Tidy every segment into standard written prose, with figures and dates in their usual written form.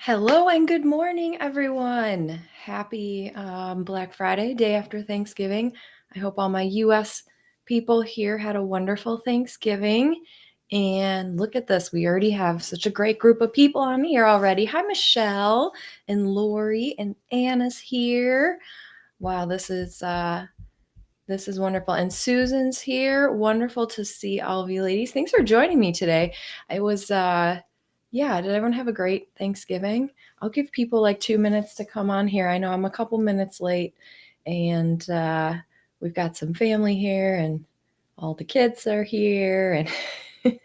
Hello and good morning, everyone. Happy Black Friday, day after Thanksgiving. I hope all my US people here had a wonderful Thanksgiving. And look at this, we already have such a great group of people on here already. Hi, Michelle and Lori and Anna's here. Wow, this is wonderful. And Susan's here. Wonderful to see all of you ladies. Thanks for joining me today. It was yeah, did everyone have a great Thanksgiving? I'll give people like 2 minutes to come on here. I know I'm a couple minutes late, and we've got some family here, and all the kids are here, and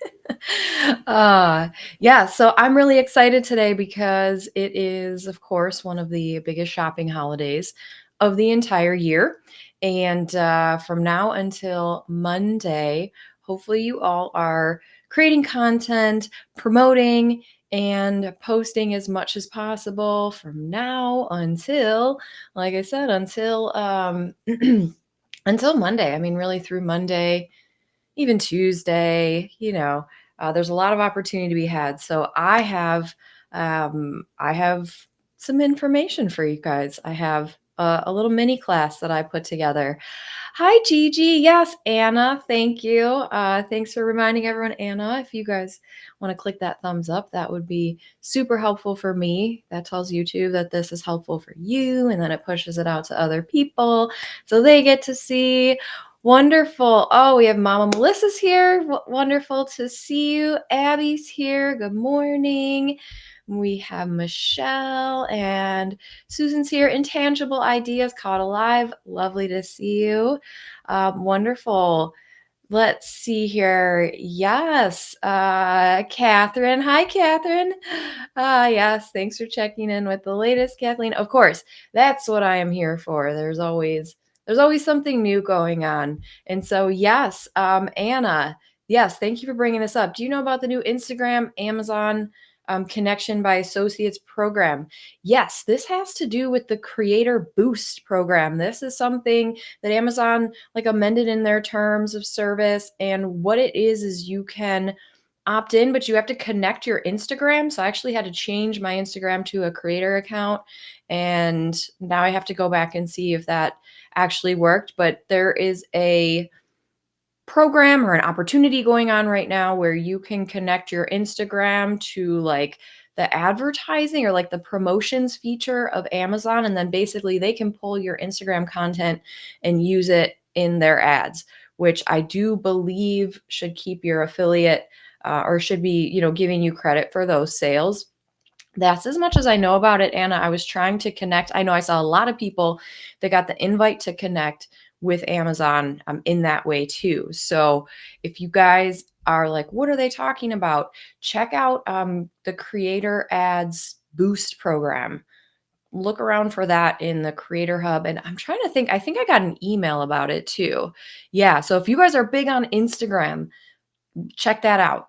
yeah, so I'm really excited today because it is, of course, one of the biggest shopping holidays of the entire year. And from now until Monday, hopefully you all are creating content, promoting, and posting as much as possible from now until, like I said, until until Monday. I mean, really through Monday, even Tuesday. There's a lot of opportunity to be had. So I have some information for you guys. I have a little mini class that I put together. Hi, Gigi. Yes, Anna. Thank you. Thanks for reminding everyone, Anna. If you guys want to click that thumbs up, that would be super helpful for me. That tells YouTube that this is helpful for you, and then it pushes it out to other people so they get to see. Wonderful. Oh, we have Mama Melissa's here. Wonderful to see you. Abby's here. Good morning. We have Michelle and Susan's here. Intangible Ideas Caught Alive. Lovely to see you. Wonderful. Let's see here. Yes, Catherine. Hi, Catherine. Yes, thanks for checking in with the latest, Kathleen. Of course, that's what I am here for. There's always something new going on. And so, yes, Anna, yes, thank you for bringing this up. Do you know about the new Instagram, Amazon Connection by Associates program? Yes, this has to do with the Creator Boost program. This is something that Amazon like amended in their terms of service. And what it is you can opt in, but you have to connect your Instagram. So I actually had to change my Instagram to a creator account. And now I have to go back and see if that actually worked. But there is a program or an opportunity going on right now where you can connect your Instagram to like the advertising or like the promotions feature of Amazon. And then basically they can pull your Instagram content and use it in their ads, which I do believe should keep your affiliate or should be, giving you credit for those sales. That's as much as I know about it, Anna. I was trying to connect. I know I saw a lot of people that got the invite to connect with Amazon in that way too. So if you guys are like, what are they talking about? Check out the Creator Ads Boost program. Look around for that in the Creator Hub. And I'm trying to think, I think I got an email about it too. Yeah. So if you guys are big on Instagram, check that out.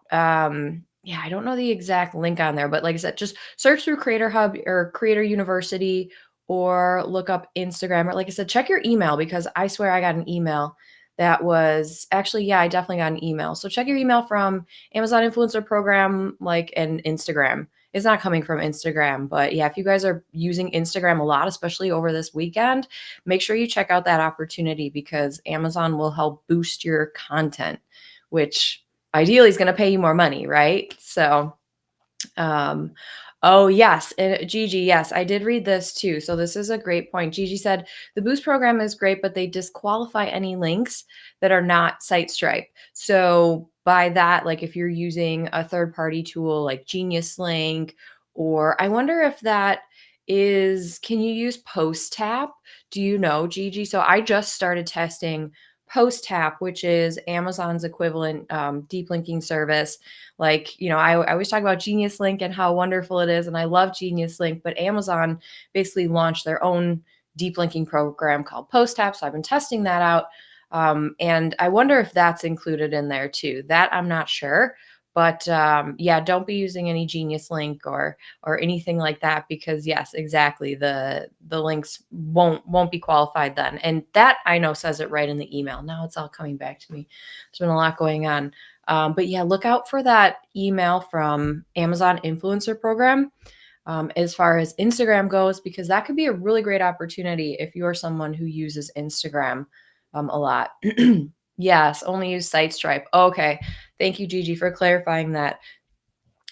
Yeah, I don't know the exact link on there, but like I said, just search through Creator Hub or Creator University or look up Instagram. Or like I said, check your email because I swear I got an email that was actually, yeah, I definitely got an email. So check your email from Amazon Influencer Program, like and Instagram. It's not coming from Instagram, but yeah, if you guys are using Instagram a lot, especially over this weekend, make sure you check out that opportunity because Amazon will help boost your content, which ideally is going to pay you more money, right? So, oh yes, and Gigi, yes, I did read this too. So this is a great point. Gigi said the Boost program is great, but they disqualify any links that are not site stripe. So by that, like if you're using a third-party tool like Genius Link, or I wonder if that is, can you use Post Tap? Do you know, Gigi? So I just started testing Post Tap, which is Amazon's equivalent deep linking service. Like, I always talk about Genius Link and how wonderful it is. And I love Genius Link, but Amazon basically launched their own deep linking program called Post Tap. So I've been testing that out. And I wonder if that's included in there too. That I'm not sure. But yeah, don't be using any Genius Link or anything like that because yes, exactly, the links won't be qualified then. And that I know says it right in the email. Now it's all coming back to me. There's been a lot going on. But yeah, look out for that email from Amazon Influencer Program. as far as Instagram goes, because that could be a really great opportunity if you're someone who uses Instagram a lot. Yes, only use Site Stripe. Okay. Thank you, Gigi, for clarifying that.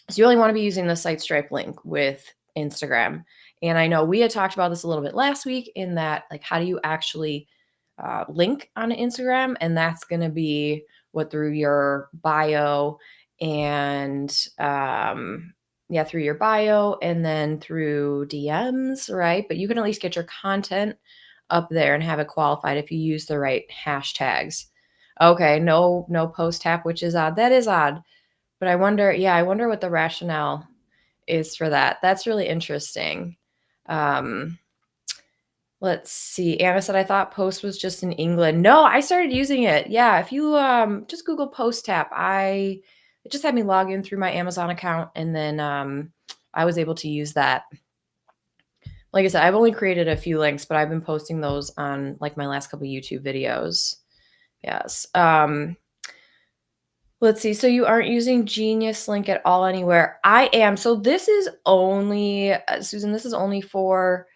So you only want to be using the Site Stripe link with Instagram. And I know we had talked about this a little bit last week in that, like, how do you actually link on Instagram? And that's going to be what through your bio and yeah, through your bio and then through DMs, right? But you can at least get your content up there and have it qualified if you use the right hashtags. Okay, no post tap, which is odd. That is odd. But I wonder what the rationale is for that. That's really interesting. Um, let's see. Anna said, I thought Post was just in England. No, I started using it. Yeah, if you just Google Post Tap, it just had me log in through my Amazon account, and then I was able to use that. Like I said, I've only created a few links, but I've been posting those on like my last couple YouTube videos. Yes. Let's see. So you aren't using Genius Link at all anywhere. I am. So this is only, Susan, this is only for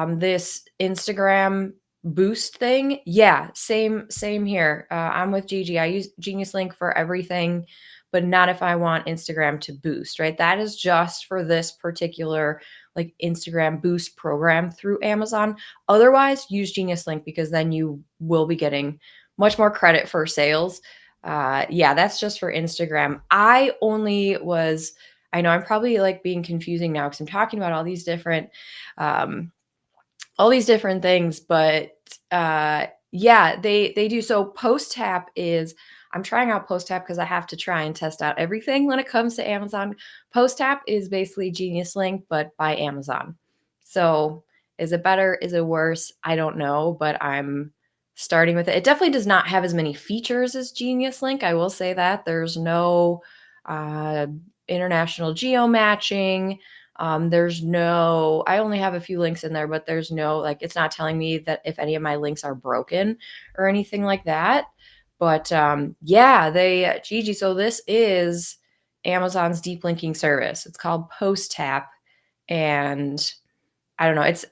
this Instagram boost thing. Yeah, same here. I'm with Gigi. I use Genius Link for everything, but not if I want Instagram to boost, right? That is just for this particular like Instagram boost program through Amazon. Otherwise, use Genius Link because then you will be getting much more credit for sales. Yeah, that's just for Instagram. I know I'm probably like being confusing now because I'm talking about um, all these different things, but yeah, they do. So Post Tap is, I'm trying out Post Tap because I have to try and test out everything when it comes to Amazon. Post Tap is basically Genius Link, but by Amazon. So is it better? Is it worse? I don't know, but I'm starting with it. It definitely does not have as many features as Genius Link. I will say that there's no uh, international geo matching. I only have a few links in there, but there's no, like, it's not telling me that if any of my links are broken or anything like that. But yeah, Gigi, so this is Amazon's deep linking service. It's called Post Tap. And I don't know, it's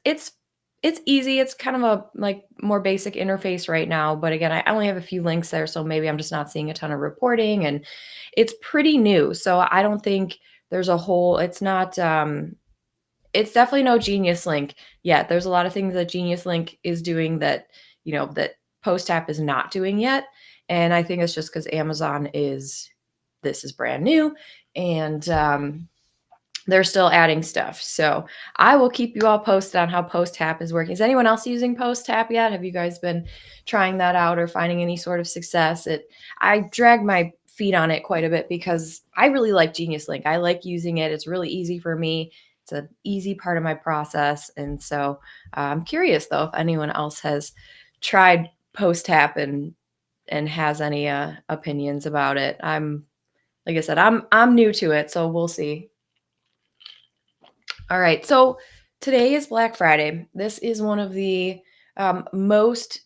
easy. It's kind of a like more basic interface right now. But again, I only have a few links there. So maybe I'm just not seeing a ton of reporting and it's pretty new. So I don't think there's a whole, it's definitely no Genius Link yet. There's a lot of things that Genius Link is doing that, that Post Tap is not doing yet. And I think it's just because this is brand new and they're still adding stuff. So I will keep you all posted on how Post Tap is working. Is anyone else using Post Tap yet? Have you guys been trying that out or finding any sort of success? I drag my feet on it quite a bit because I really like Genius Link. I like using it. It's really easy for me. It's an easy part of my process. And so I'm curious though if anyone else has tried Post Tap and has any opinions about it. Like I said, I'm new to it, so we'll see. All right. So today is Black Friday. This is one of the most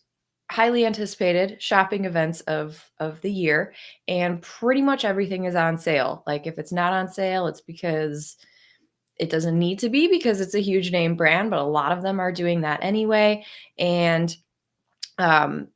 highly anticipated shopping events of the year, and pretty much everything is on sale. Like if it's not on sale, it's because it doesn't need to be because it's a huge name brand, but a lot of them are doing that anyway. And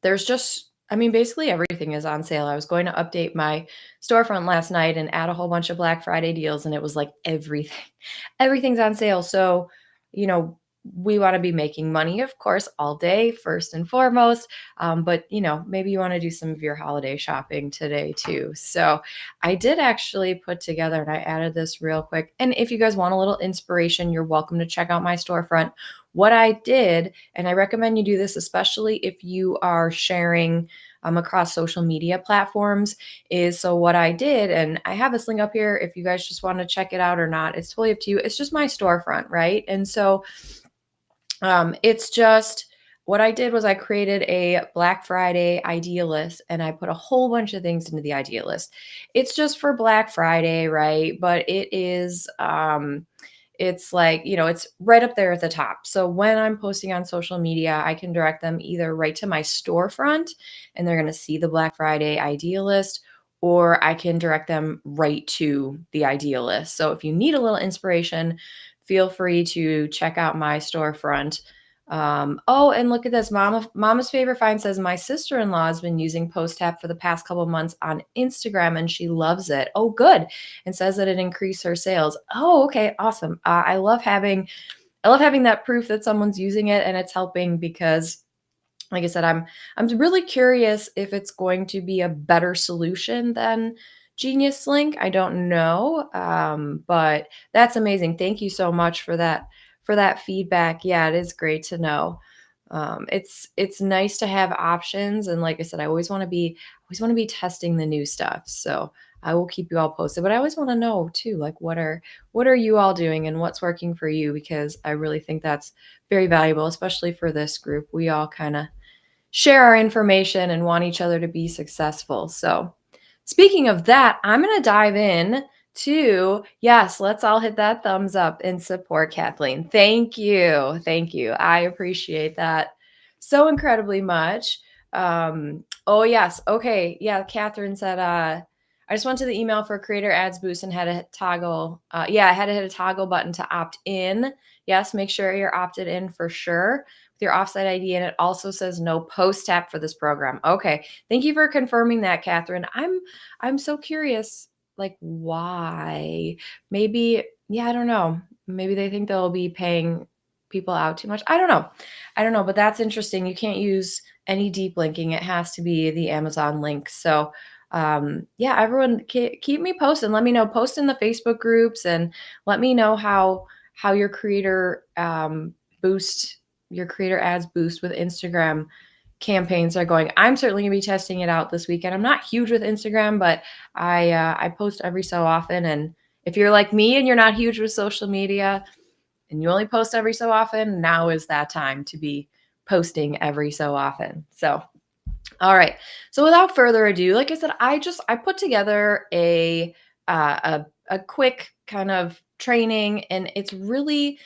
there's just, I mean, basically everything is on sale. I was going to update my storefront last night and add a whole bunch of Black Friday deals, and it was like everything's on sale. So, you know, we want to be making money, of course, all day, first and foremost. But, maybe you want to do some of your holiday shopping today too. So I did actually put together, and I added this real quick. And if you guys want a little inspiration, you're welcome to check out my storefront. What I did, and I recommend you do this, especially if you are sharing across social media platforms, is so what I did, and I have this link up here if you guys just want to check it out or not. It's totally up to you. It's just my storefront, right? And so it's just what I did was I created a Black Friday idea list and I put a whole bunch of things into the idea list. It's just for Black Friday, right? But it's like, it's right up there at the top. So when I'm posting on social media, I can direct them either right to my storefront and they're going to see the Black Friday idea list, or I can direct them right to the idea list. So if you need a little inspiration feel free to check out my storefront. Oh, and look at this. Mama's favorite find says my sister-in-law has been using Post Tap for the past couple of months on Instagram and she loves it. Oh, good. And says that it increased her sales. Oh, okay. Awesome. I love having that proof that someone's using it and it's helping because like I said, I'm really curious if it's going to be a better solution than Genius Link. I don't know, but that's amazing. Thank you so much for that feedback. Yeah, it is great to know. It's nice to have options, and like I said, I always want to be testing the new stuff. So I will keep you all posted. But I always want to know too, like what are you all doing and what's working for you? Because I really think that's very valuable, especially for this group. We all kind of share our information and want each other to be successful. So, speaking of that, I'm going to dive in to yes, let's all hit that thumbs up and support Kathleen. Thank you. Thank you. I appreciate that so incredibly much. Oh, yes. Okay. Yeah. Catherine said, I just went to the email for Creator Ads Boost and had to toggle. Yeah, I had to hit a toggle button to opt in. Yes, make sure you're opted in for sure with your offsite ID, and it also says no post tap for this program. Okay, thank you for confirming that, Catherine. I'm so curious, like why? Maybe, yeah, I don't know. Maybe they think they'll be paying people out too much. I don't know. I don't know, but that's interesting. You can't use any deep linking. It has to be the Amazon link. So yeah, everyone keep me posted. Let me know. Post in the Facebook groups and let me know how your creator boost your creator ads boost with Instagram campaigns are going. I'm certainly gonna be testing it out this weekend. I'm not huge with Instagram, but I post every so often. And if you're like me and you're not huge with social media and you only post every so often, now is that time to be posting every so often. So all right. So without further ado, like I said, I put together a quick kind of training, and it's really,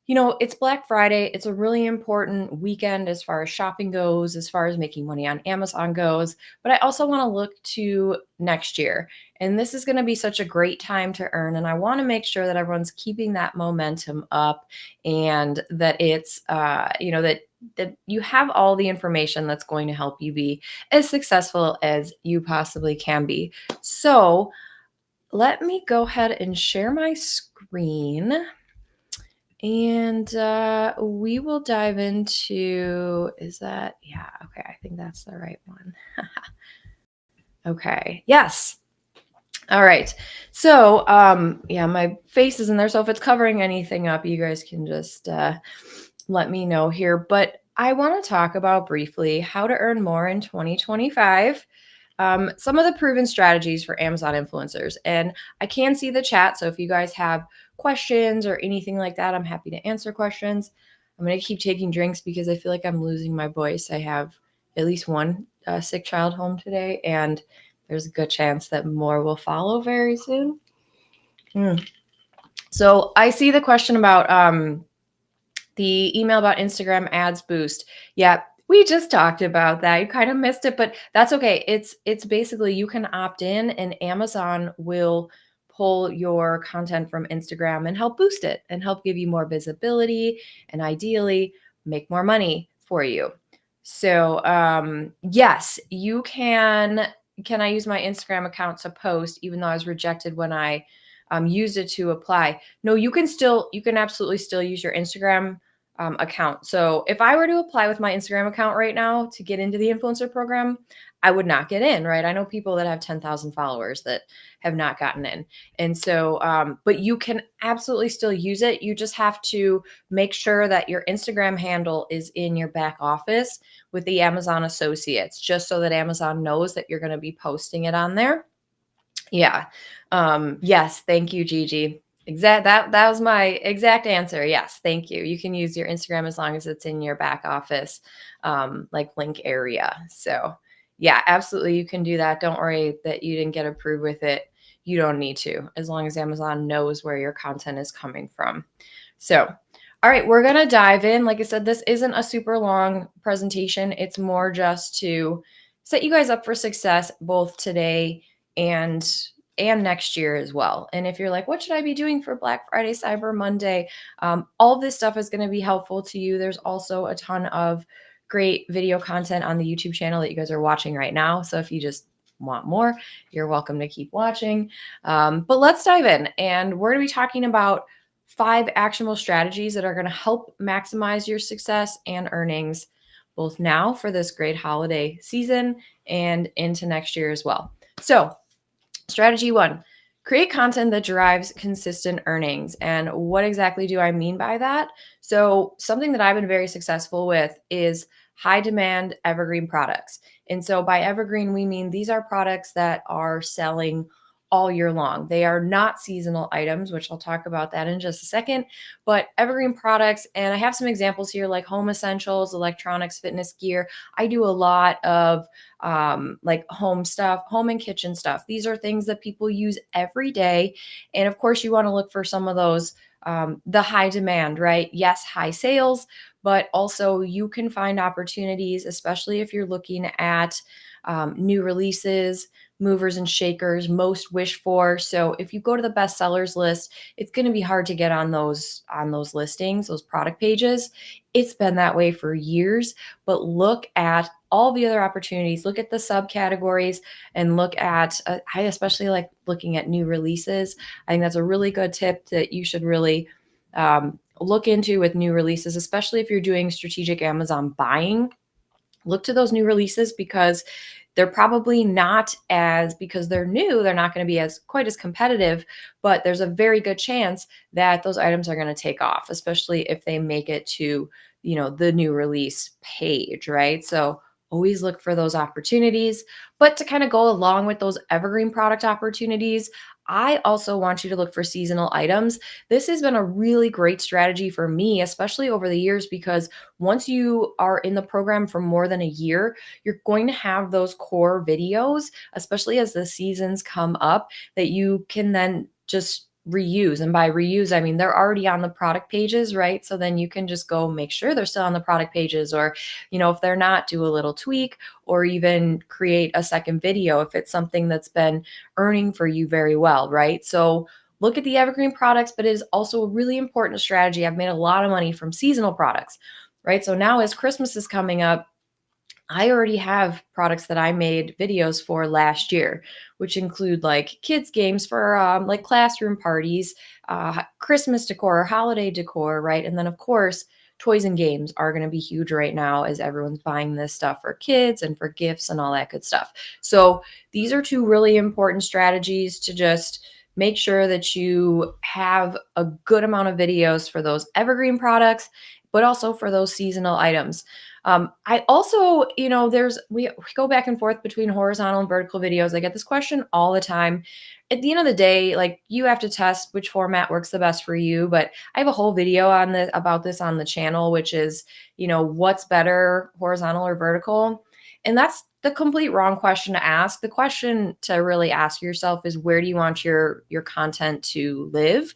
it's Black Friday. It's a really important weekend as far as shopping goes, as far as making money on Amazon goes. But I also want to look to next year. And this is going to be such a great time to earn. And I want to make sure that everyone's keeping that momentum up and that it's, that you have all the information that's going to help you be as successful as you possibly can be. So let me go ahead and share my screen. And we will dive into, yeah, okay, I think that's the right one. Okay, yes. All right. So, yeah, my face is in there. So if it's covering anything up, you guys can just let me know here. But I want to talk about briefly how to earn more in 2025. Some of the proven strategies for Amazon influencers. And I can see the chat. So if you guys have questions or anything like that, I'm happy to answer questions. I'm going to keep taking drinks because I feel like I'm losing my voice. I have at least one sick child home today, and there's a good chance that more will follow very soon. So I see the question about the email about Instagram ads boost. Yeah, we just talked about that. You kind of missed it, but that's okay. It's basically you can opt in and Amazon will pull your content from Instagram and help boost it and help give you more visibility and ideally make more money for you. So yes, you can. Can I use my Instagram account to post even though I was rejected when I used it to apply? No, you can absolutely still use your Instagram account. So if I were to apply with my Instagram account right now to get into the influencer program, I would not get in, right? I know people that have 10,000 followers that have not gotten in. And so, but you can absolutely still use it. You just have to make sure that your Instagram handle is in your back office with the Amazon associates, just so that Amazon knows that you're going to be posting it on there. Yeah. Yes. Thank you, Gigi. That was my exact answer. Yes. Thank you. You can use your Instagram as long as it's in your back office, like link area. So yeah, absolutely. You can do that. Don't worry that you didn't get approved with it. You don't need to, as long as Amazon knows where your content is coming from. So, all right, we're going to dive in. Like I said, this isn't a super long presentation. It's more just to set you guys up for success both today and and next year as well. And if you're like, what should I be doing for Black Friday, Cyber Monday? All of this stuff is going to be helpful to you. There's also a ton of great video content on the YouTube channel that you guys are watching right now. So if you just want more, you're welcome to keep watching. But let's dive in. And we're going to be talking about 5 actionable strategies that are going to help maximize your success and earnings both now for this great holiday season and into next year as well. So, strategy 1, create content that drives consistent earnings. And what exactly do I mean by that? So, something that I've been very successful with is high demand evergreen products. And so, by evergreen, we mean these are products that are selling all year long. They are not seasonal items, which I'll talk about that in just a second, but evergreen products. And I have some examples here like home essentials, electronics, fitness gear. I do a lot of like home stuff, home and kitchen stuff. These are things that people use every day. And of course, you want to look for some of those, the high demand, right? Yes, high sales, but also you can find opportunities, especially if you're looking at new releases, movers and shakers, most wished for. So if you go to the bestsellers list, it's going to be hard to get on those listings, those product pages. It's been that way for years, but look at all the other opportunities. Look at the subcategories and look at I especially like looking at new releases. I think that's a really good tip that you should really look into with new releases, especially if you're doing strategic Amazon buying. Look to those new releases because they're probably not as, because they're new, they're not going to be as quite as competitive, but there's a very good chance that those items are going to take off, especially if they make it to, the new release page, right? So always look for those opportunities. But to kind of go along with those evergreen product opportunities, I also want you to look for seasonal items. This has been a really great strategy for me, especially over the years, because once you are in the program for more than a year, you're going to have those core videos, especially as the seasons come up, that you can then just reuse. And by reuse, I mean they're already on the product pages, right? So then you can just go make sure they're still on the product pages, or, if they're not, do a little tweak, or even create a second video if it's something that's been earning for you very well, right? So look at the evergreen products, but it is also a really important strategy. I've made a lot of money from seasonal products, right? So now as Christmas is coming up, I already have products that I made videos for last year, which include like kids games for like classroom parties, Christmas decor, holiday decor, right? And then of course, toys and games are going to be huge right now as everyone's buying this stuff for kids and for gifts and all that good stuff. So these are 2 really important strategies to just make sure that you have a good amount of videos for those evergreen products, but also for those seasonal items. I also, we go back and forth between horizontal and vertical videos. I get this question all the time. At the end of the day, like you have to test which format works the best for you. But I have a whole video about this on the channel, which is, what's better, horizontal or vertical? And that's the complete wrong question to ask. The question to really ask yourself is, where do you want your content to live?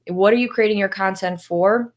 What are you creating your content for?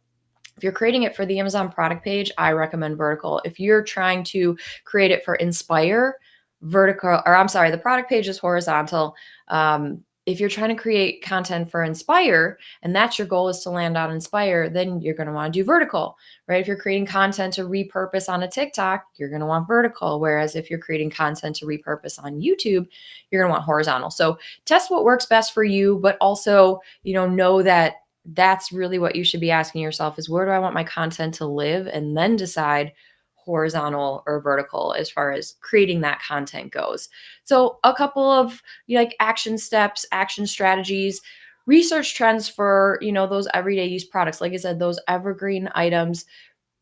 If you're creating it for the Amazon product page, I recommend vertical. If you're trying to create it for Inspire, vertical, or I'm sorry, the product page is horizontal. If you're trying to create content for Inspire and that's your goal, is to land on Inspire, then you're going to want to do vertical, right? If you're creating content to repurpose on a TikTok, you're going to want vertical. Whereas if you're creating content to repurpose on YouTube, you're going to want horizontal. So test what works best for you, but also, know that that's really what you should be asking yourself is, where do I want my content to live? And then decide horizontal or vertical as far as creating that content goes. So a couple of like action steps, action strategies, research trends for, those everyday use products. Like I said, those evergreen items,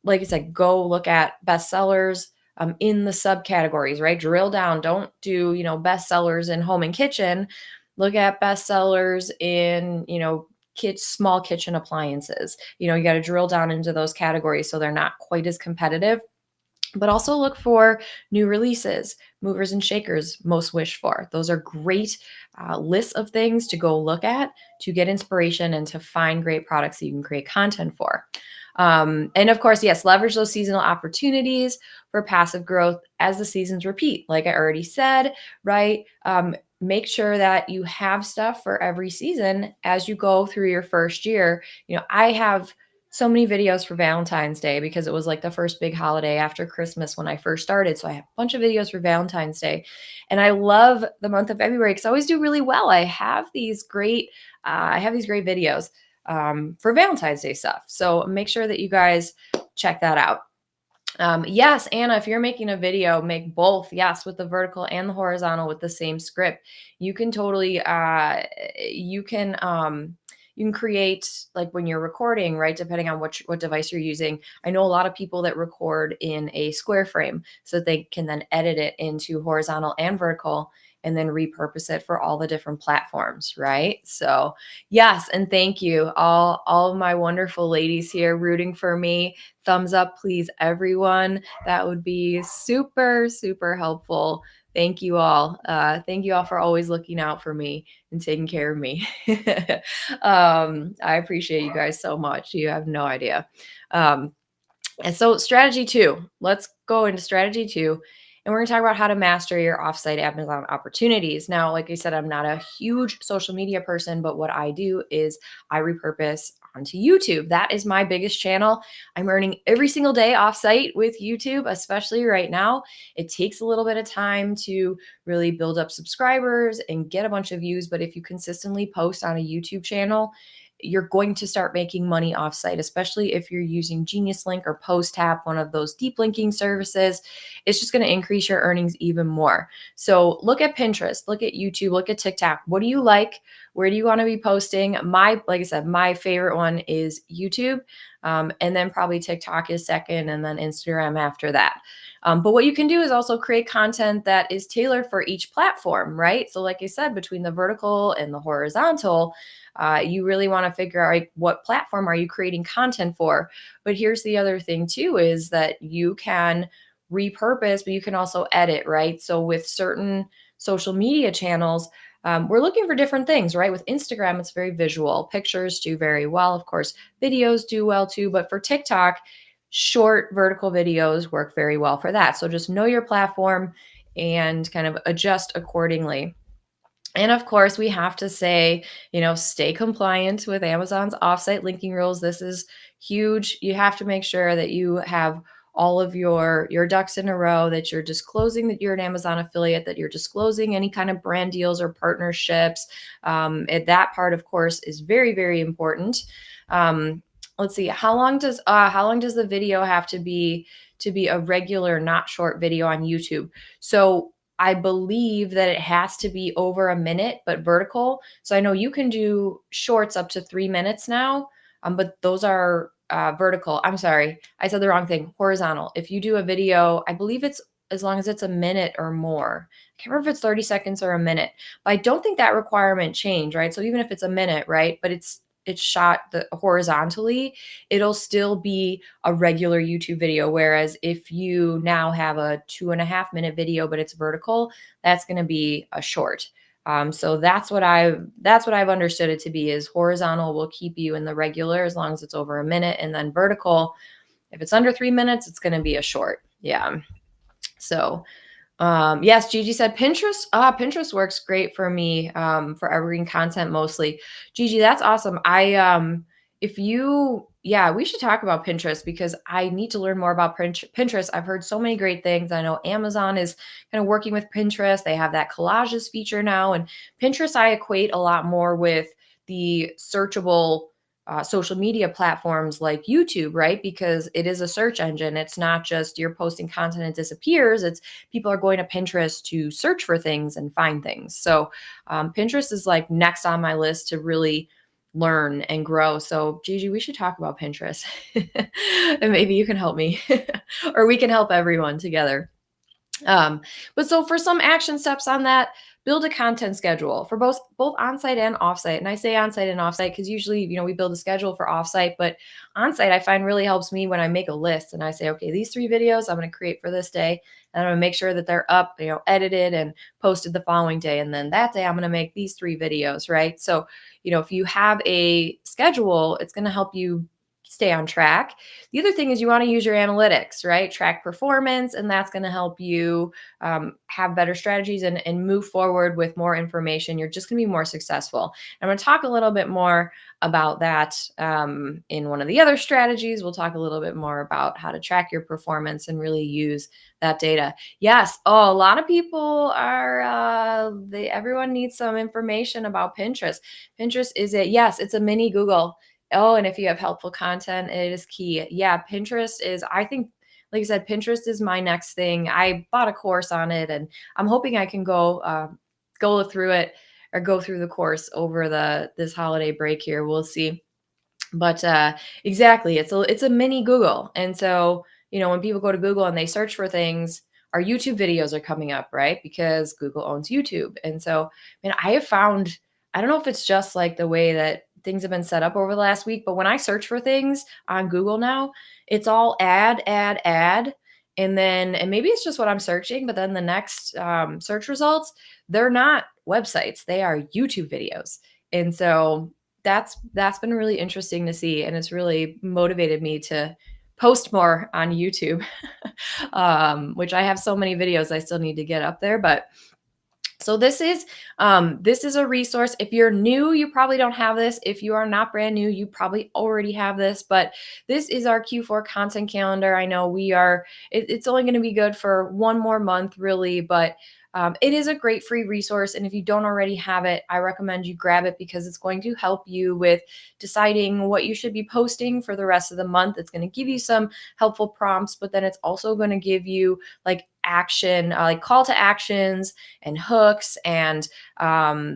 like I said, go look at bestsellers in the subcategories, right? Drill down. Don't do, bestsellers in home and kitchen. Look at bestsellers in, small kitchen appliances. You got to drill down into those categories so they're not quite as competitive. But also look for new releases, movers and shakers, most wished for. Those are great lists of things to go look at, to get inspiration and to find great products that you can create content for. And of course, yes, leverage those seasonal opportunities for passive growth as the seasons repeat. Like I already said, right? make sure that you have stuff for every season as you go through your first year. I have so many videos for Valentine's Day because it was like the first big holiday after Christmas when I first started. So I have a bunch of videos for Valentine's Day. And I love the month of February because I always do really well. I have these great videos for Valentine's Day stuff. So make sure that you guys check that out. Yes, Anna, if you're making a video, make both. Yes, with the vertical and the horizontal with the same script. You can totally, you can create like when you're recording, right? Depending on what device you're using. I know a lot of people that record in a square frame so that they can then edit it into horizontal and vertical and then repurpose it for all the different platforms, right? So yes, and thank you all of my wonderful ladies here rooting for me. Thumbs up, please, everyone. That would be super, super helpful. Thank you all. Thank you all for always looking out for me and taking care of me. I appreciate you guys so much. You have no idea. And so strategy 2, let's go into strategy 2. And we're going to talk about how to master your offsite Amazon opportunities. Now, like I said, I'm not a huge social media person, but what I do is I repurpose onto YouTube. That is my biggest channel. I'm earning every single day offsite with YouTube, especially right now. It takes a little bit of time to really build up subscribers and get a bunch of views. But if you consistently post on a YouTube channel, you're going to start making money offsite, especially if you're using Genius Link or Post Tap, one of those deep linking services. It's just going to increase your earnings even more. So look at Pinterest, look at YouTube, look at TikTok. What do you like? Where do you want to be posting? Like I said, my favorite one is YouTube. And then probably TikTok is second, and then Instagram after that. But what you can do is also create content that is tailored for each platform, right? So like I said, between the vertical and the horizontal, you really want to figure out like, what platform are you creating content for? But here's the other thing too, is that you can repurpose, but you can also edit, right? So with certain social media channels, we're looking for different things, right? With Instagram, it's very visual. Pictures do very well. Of course, videos do well too. But for TikTok, short vertical videos work very well for that. So just know your platform and kind of adjust accordingly. And of course, we have to say, stay compliant with Amazon's offsite linking rules. This is huge. You have to make sure that you have all of your ducks in a row, that you're disclosing that you're an Amazon affiliate, that you're disclosing any kind of brand deals or partnerships. That part, of course, is very, very important. Let's see. How long does the video have to be a regular, not short video on YouTube? So I believe that it has to be over a minute, but vertical. So I know you can do shorts up to 3 minutes now, but those are vertical. I'm sorry, I said the wrong thing. Horizontal. If you do a video, I believe it's as long as it's a minute or more. I can't remember if it's 30 seconds or a minute, but I don't think that requirement changed, right? So even if it's a minute, right, but it's shot horizontally, it'll still be a regular YouTube video. Whereas if you now have a 2.5 minute video, but it's vertical, that's going to be a short. So that's what I've understood it to be, is horizontal will keep you in the regular as long as it's over a minute, and then vertical, if it's under 3 minutes, it's going to be a short. Yeah. So yes, Gigi said Pinterest. Pinterest works great for me for evergreen content mostly. Gigi, that's awesome. We should talk about Pinterest because I need to learn more about Pinterest. I've heard so many great things. I know Amazon is kind of working with Pinterest. They have that collages feature now, and Pinterest I equate a lot more with the searchable social media platforms like YouTube, right? Because it is a search engine. It's not just you're posting content and it disappears. It's people are going to Pinterest to search for things and find things. So Pinterest is like next on my list to really learn and grow. So Gigi, we should talk about Pinterest and maybe you can help me or we can help everyone together. But so for some action steps on that, build a content schedule for both onsite and offsite. And I say onsite and offsite because usually, we build a schedule for offsite, but onsite I find really helps me when I make a list and I say, okay, these 3 videos I'm going to create for this day. And I'm going to make sure that they're up, edited and posted the following day. And then that day I'm going to make these 3 videos, right? So, if you have a schedule, it's going to help you stay on track. The other thing is you want to use your analytics, right? Track performance, and that's going to help you have better strategies and move forward with more information. You're just going to be more successful. I'm going to talk a little bit more about that in one of the other strategies. We'll talk a little bit more about how to track your performance and really use that data. Yes. Oh, a lot of people are, everyone needs some information about Pinterest. Pinterest is yes, it's a mini Google. Oh, and if you have helpful content, it is key. Yeah, Pinterest is, I think, like I said, Pinterest is my next thing. I bought a course on it, and I'm hoping I can go through it or go through the course over this holiday break here. We'll see. But exactly, it's a mini Google. And so, when people go to Google and they search for things, our YouTube videos are coming up, right? Because Google owns YouTube. And so, I have found, I don't know if it's just like the way that things have been set up over the last week, but when I search for things on Google now, it's all ad. And maybe it's just what I'm searching, but then the next search results, they're not websites, they are YouTube videos. And so that's been really interesting to see, and it's really motivated me to post more on YouTube, which I have so many videos I still need to get up there. But so this is a resource. If you're new, you probably don't have this. If you are not brand new, you probably already have this. But this is our Q4 content calendar. I know it's only going to be good for one more month, really, but it is a great free resource. And if you don't already have it, I recommend you grab it because it's going to help you with deciding what you should be posting for the rest of the month. It's going to give you some helpful prompts, but then it's also going to give you like action, like call to actions and hooks. And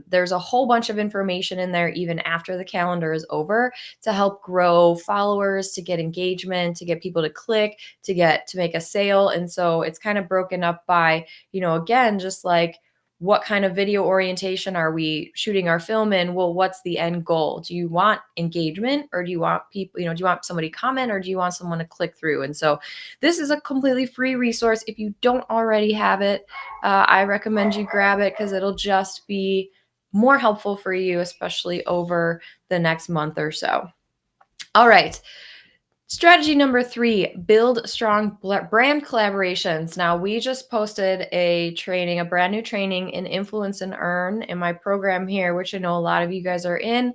there's a whole bunch of information in there, even after the calendar is over, to help grow followers, to get engagement, to get people to click, to make a sale. And so it's kind of broken up by, again, just like, what kind of video orientation are we shooting our film in? Well, what's the end goal? Do you want engagement, or do you want people, do you want somebody to comment, or do you want someone to click through? And so this is a completely free resource. If you don't already have it, I recommend you grab it because it'll just be more helpful for you, especially over the next month or so. All right. Strategy number 3, build strong brand collaborations. Now, we just posted a brand new training in Influence and Earn in my program here, which I know a lot of you guys are in.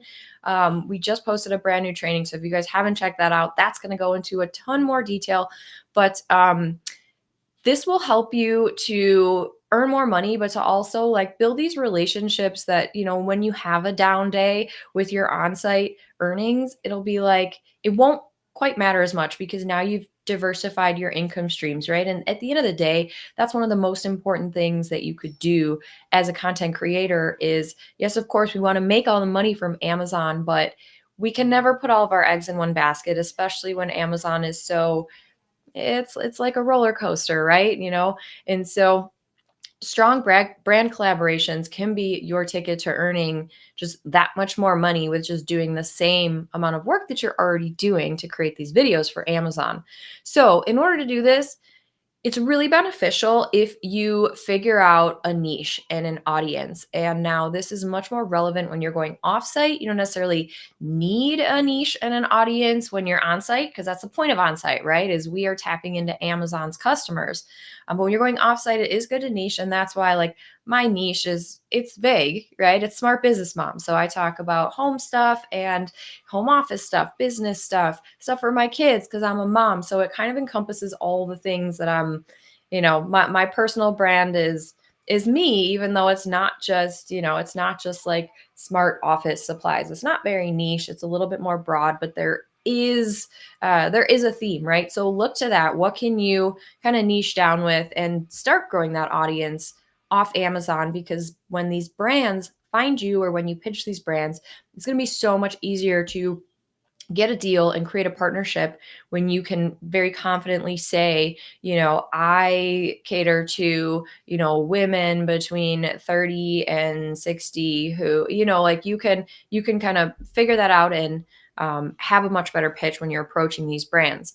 We just posted a brand new training. So if you guys haven't checked that out, that's going to go into a ton more detail. But this will help you to earn more money, but to also like build these relationships that, when you have a down day with your on-site earnings, it'll be like, it won't quite matter as much because now you've diversified your income streams, right? And at the end of the day, that's one of the most important things that you could do as a content creator is, yes, of course, we want to make all the money from Amazon, but we can never put all of our eggs in one basket, especially when Amazon is it's like a roller coaster, right? And so strong brand collaborations can be your ticket to earning just that much more money with just doing the same amount of work that you're already doing to create these videos for Amazon. So in order to do this, it's really beneficial if you figure out a niche and an audience. And now this is much more relevant when you're going offsite. You don't necessarily need a niche and an audience when you're on site, because that's the point of on site, right? Is we are tapping into Amazon's customers. But when you're going offsite, it is good to niche. And that's why like my niche it's vague, right? It's smart business mom. So I talk about home stuff and home office stuff, business stuff for my kids, because I'm a mom. So it kind of encompasses all the things that I'm, my personal brand is me, even though it's not just, it's not just like smart office supplies. It's not very niche. It's a little bit more broad, but there is a theme, right? So look to that. What can you kind of niche down with and start growing that audience off Amazon? Because when these brands find you, or when you pitch these brands, it's going to be so much easier to get a deal and create a partnership when you can very confidently say, I cater to, women between 30 and 60 who, like you can kind of figure that out and have a much better pitch when you're approaching these brands.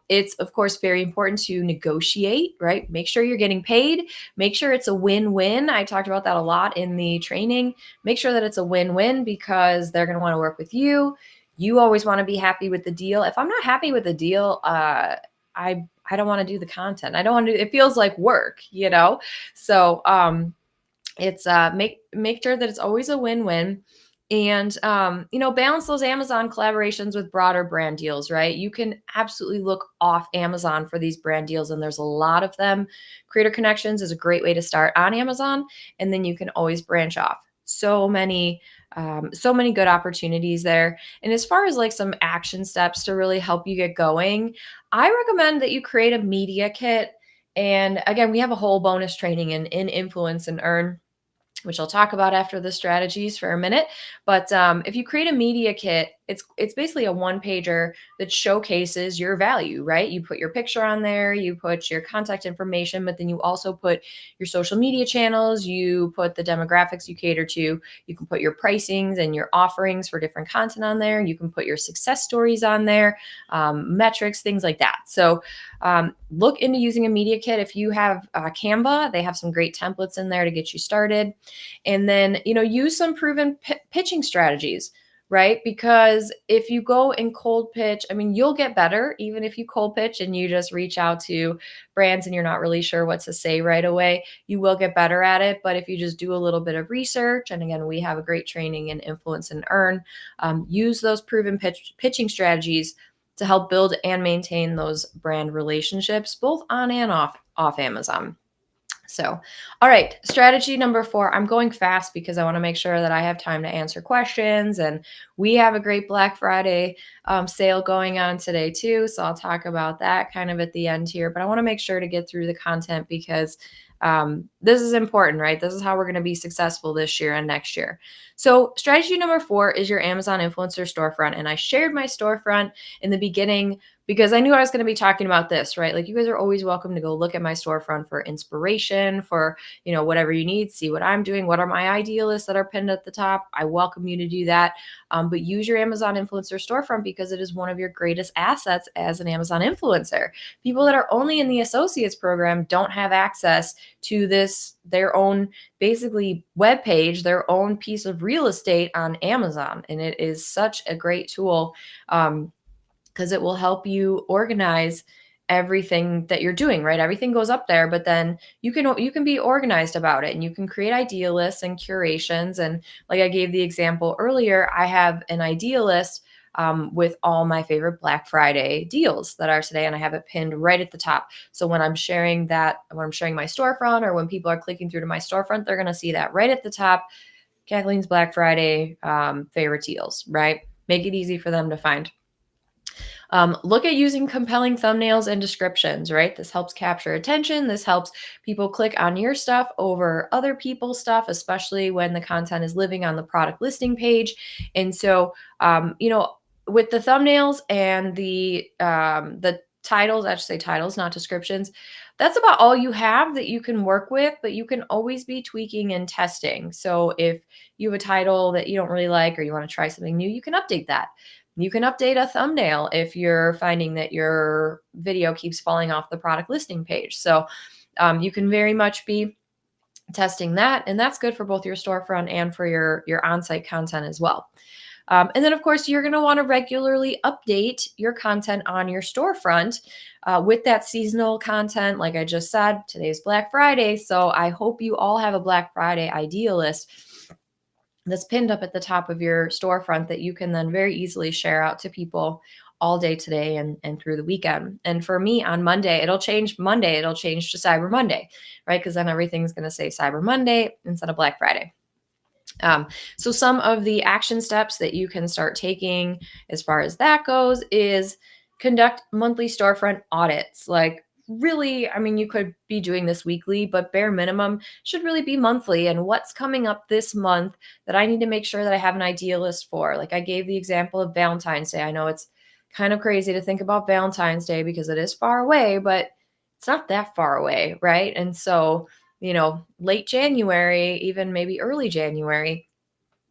It's, of course, very important to negotiate, right? Make sure you're getting paid. Make sure it's a win-win. I talked about that a lot in the training. Make sure that it's a win-win because they're going to want to work with you. You always want to be happy with the deal. If I'm not happy with the deal, I don't want to do the content. I don't want to it feels like work, you know? So it's make sure that it's always a win-win. And balance those Amazon collaborations with broader brand deals, right? You can absolutely look off Amazon for these brand deals, and there's a lot of them. Creator Connections is a great way to start on Amazon, and then you can always branch off. So many good opportunities there. And as far as like some action steps to really help you get going, I recommend that you create a media kit. And again, we have a whole bonus training in Influence and Earn, which I'll talk about after the strategies for a minute. But if you create a media kit, it's basically a one pager that showcases your value, right? You put your picture on there, you put your contact information, but then you also put your social media channels, you put the demographics you cater to, you can put your pricings and your offerings for different content on there, you can put your success stories on there, metrics, things like that. So look into using a media kit. If you have Canva, they have some great templates in there to get you started. And then, use some proven pitching strategies, right? Because if you go and cold pitch, I mean, you'll get better even if you cold pitch and you just reach out to brands and you're not really sure what to say right away. You will get better at it. But if you just do a little bit of research, and again, we have a great training in Influence and Earn, use those proven pitching strategies to help build and maintain those brand relationships, both on and off Amazon. So, all right, strategy number 4. I'm going fast because I want to make sure that I have time to answer questions. And we have a great Black Friday sale going on today too. So I'll talk about that kind of at the end here. But I want to make sure to get through the content because this is important, right? This is how we're going to be successful this year and next year. So strategy number 4 is your Amazon influencer storefront. And I shared my storefront in the beginning because I knew I was going to be talking about this, right? Like, you guys are always welcome to go look at my storefront for inspiration, for, whatever you need, see what I'm doing. What are my idea lists that are pinned at the top? I welcome you to do that. But use your Amazon influencer storefront because it is one of your greatest assets as an Amazon influencer. People that are only in the associates program don't have access to their own basically web page, their own piece of real estate on Amazon. And it is such a great tool. Because it will help you organize everything that you're doing, right? Everything goes up there, but then you can be organized about it, and you can create idea lists and curations. And like I gave the example earlier, I have an idea list with all my favorite Black Friday deals that are today, and I have it pinned right at the top. So when I'm sharing my storefront, or when people are clicking through to my storefront, they're going to see that right at the top. Kathleen's Black Friday favorite deals, right? Make it easy for them to find. Look at using compelling thumbnails and descriptions, right? This helps capture attention. This helps people click on your stuff over other people's stuff, especially when the content is living on the product listing page. And so, with the thumbnails and the titles, I should say titles, not descriptions, that's about all you have that you can work with, but you can always be tweaking and testing. So if you have a title that you don't really like, or you want to try something new, you can update that. You can update a thumbnail if you're finding that your video keeps falling off the product listing page. So you can very much be testing that. And that's good for both your storefront and for your on-site content as well. And then, of course, you're going to want to regularly update your content on your storefront with that seasonal content. Like I just said, today's Black Friday. So I hope you all have a Black Friday idea list that's pinned up at the top of your storefront that you can then very easily share out to people all day today and through the weekend. And for me on Monday, it'll change to Cyber Monday, right? Because then everything's going to say Cyber Monday instead of Black Friday. So some of the action steps that you can start taking as far as that goes is conduct monthly storefront audits. Like, really, I mean, you could be doing this weekly, but bare minimum should really be monthly. And what's coming up this month that I need to make sure that I have an idea list for? Like I gave the example of Valentine's Day. I know it's kind of crazy to think about Valentine's Day because it is far away, but it's not that far away, right? And so, late January, even maybe early January,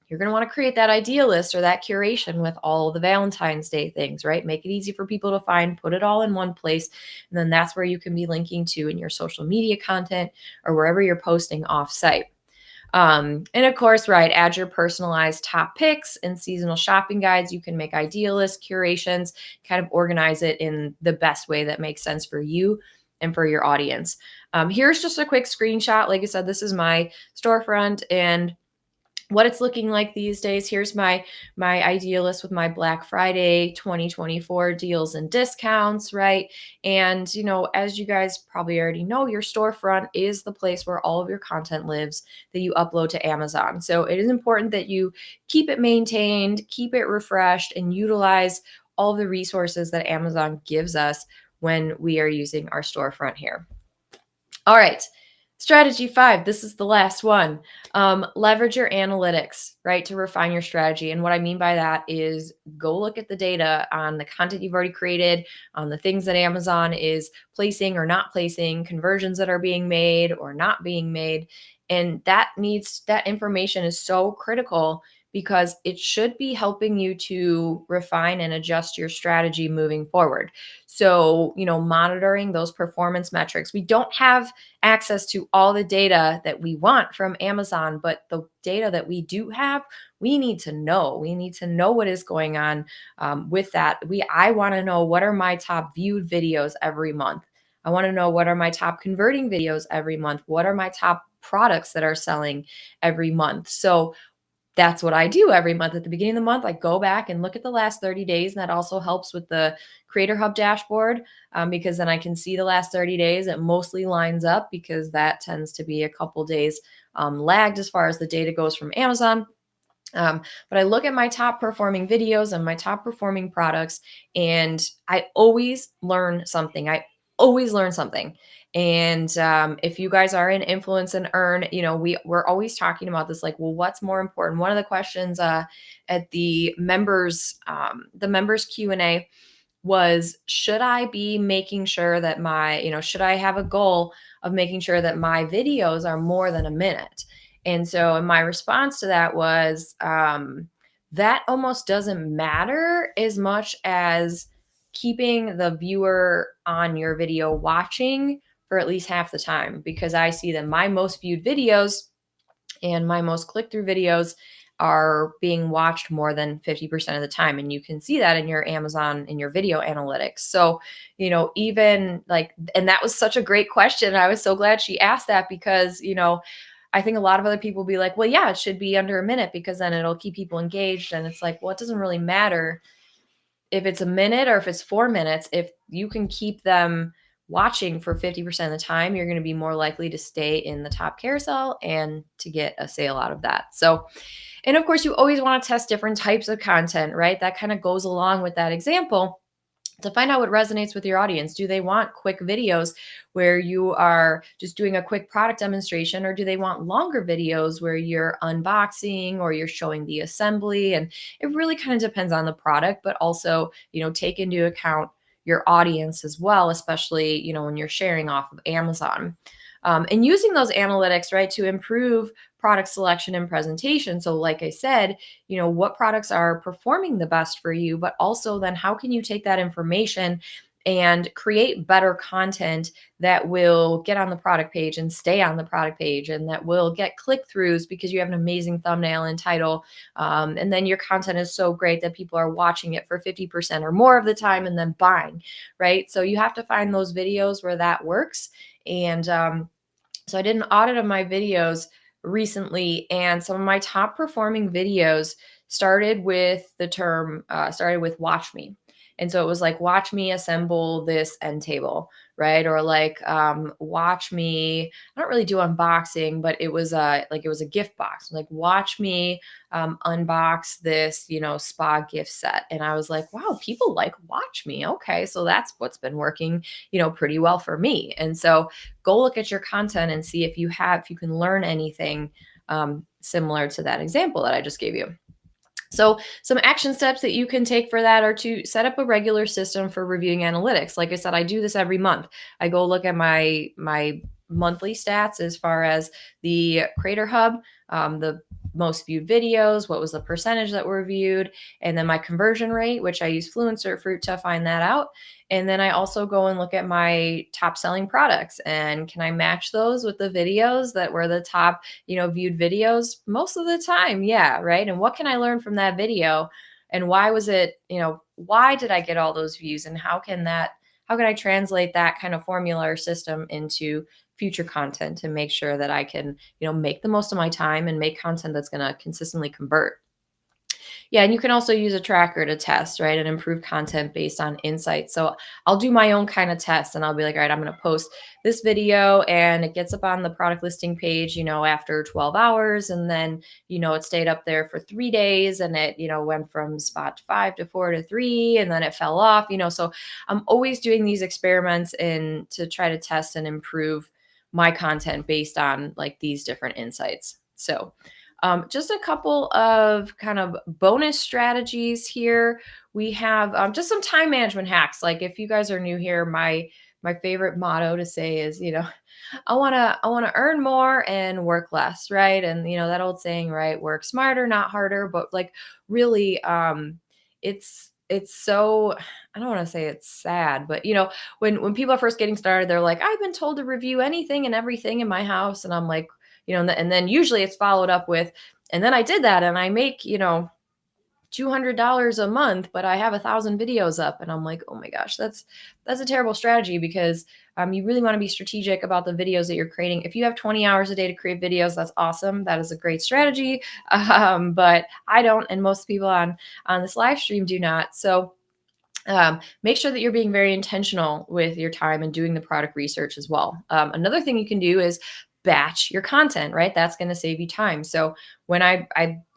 you're going to want to create that idea list or that curation with all the Valentine's Day things, right? Make it easy for people to find, put it all in one place. And then that's where you can be linking to in your social media content or wherever you're posting offsite. And of course, right, add your personalized top picks and seasonal shopping guides. You can make ideal list curations, kind of organize it in the best way that makes sense for you and for your audience. Here's just a quick screenshot. Like I said, this is my storefront and what it's looking like these days. Here's my ideal list with my Black Friday 2024 deals and discounts, right? And as you guys probably already know, your storefront is the place where all of your content lives that you upload to Amazon. So it is important that you keep it maintained, keep it refreshed, and utilize all of the resources that Amazon gives us when we are using our storefront here. All right. Strategy 5, this is the last one. Leverage your analytics, right, to refine your strategy. And what I mean by that is go look at the data on the content you've already created, on the things that Amazon is placing or not placing, conversions that are being made or not being made. And that information is so critical because it should be helping you to refine and adjust your strategy moving forward. So, monitoring those performance metrics. We don't have access to all the data that we want from Amazon, but the data that we do have, we need to know. We need to know what is going on with that. I want to know, what are my top viewed videos every month. I want to know, what are my top converting videos every month. What are my top products that are selling every month. So that's what I do every month. At the beginning of the month, I go back and look at the last 30 days. And that also helps with the Creator Hub dashboard, because then I can see the last 30 days. It mostly lines up because that tends to be a couple days lagged as far as the data goes from Amazon. But I look at my top performing videos and my top performing products, and I always learn something. And if you guys are in Influence and Earn, we're always talking about this, like, well, what's more important? One of the questions at the members Q&A was, should I be making sure that should I have a goal of making sure that my videos are more than a minute? And so my response to that was, that almost doesn't matter as much as keeping the viewer on your video watching for at least half the time, because I see that my most viewed videos and my most click-through videos are being watched more than 50% of the time. And you can see that in your Amazon, in your video analytics. So, even like, and that was such a great question. I was so glad she asked that, because, I think a lot of other people will be like, well, yeah, it should be under a minute because then it'll keep people engaged. And it's like, well, it doesn't really matter if it's a minute or if it's 4 minutes. If you can keep them watching for 50% of the time, you're going to be more likely to stay in the top carousel and to get a sale out of that. So, and of course, you always want to test different types of content, right? That kind of goes along with that example, to find out what resonates with your audience. Do they want quick videos where you are just doing a quick product demonstration, or do they want longer videos where you're unboxing or you're showing the assembly? And it really kind of depends on the product, but also, take into account your audience as well, especially, when you're sharing off of Amazon. And using those analytics, right, to improve product selection and presentation. So like I said, what products are performing the best for you, but also then how can you take that information and create better content that will get on the product page and stay on the product page, and that will get click-throughs because you have an amazing thumbnail and title. And then your content is so great that people are watching it for 50% or more of the time and then buying, right? So you have to find those videos where that works. And so I did an audit of my videos recently, and some of my top performing videos started with watch me. And so it was like, watch me assemble this end table, right? Or like, watch me, I don't really do unboxing, but it was it was a gift box. Like, watch me unbox this, spa gift set. And I was like, wow, people like watch me. Okay. So that's what's been working, pretty well for me. And so go look at your content and see if you can learn anything similar to that example that I just gave you. So some action steps that you can take for that are to set up a regular system for reviewing analytics. Like I said, I do this every month. I go look at my monthly stats as far as the Creator Hub, the most viewed videos, what was the percentage that were viewed, and then my conversion rate, which I use Fluencer Fruit to find that out. And then I also go and look at my top selling products, and can I match those with the videos that were the top, viewed videos? Most of the time, yeah, right? And what can I learn from that video? And why was it, why did I get all those views? And how can I translate that kind of formula or system into future content to make sure that I can, make the most of my time and make content that's going to consistently convert? Yeah, and you can also use a tracker to test, right, and improve content based on insights. So I'll do my own kind of test, and I'll be like, all right, I'm going to post this video and it gets up on the product listing page, after 12 hours. And then, it stayed up there for 3 days, and it, went from spot 5 to 4 to 3, and then it fell off, so I'm always doing these experiments and to try to test and improve my content based on like these different insights. So just a couple of kind of bonus strategies here. We have just some time management hacks. Like if you guys are new here, my favorite motto to say is, I want to earn more and work less, right? And that old saying, right? Work smarter, not harder. But like really, it's so, I don't want to say it's sad, but when people are first getting started, they're like, I've been told to review anything and everything in my house, and I'm like, and then usually it's followed up with, and then I did that and I make, $200 a month, but I have 1,000 videos up. And I'm like, oh my gosh, that's a terrible strategy, because you really want to be strategic about the videos that you're creating. If you have 20 hours a day to create videos, that's awesome. That is a great strategy. But I don't, and most people on this live stream do not. So make sure that you're being very intentional with your time and doing the product research as well. Another thing you can do is batch your content, right? That's going to save you time. So when I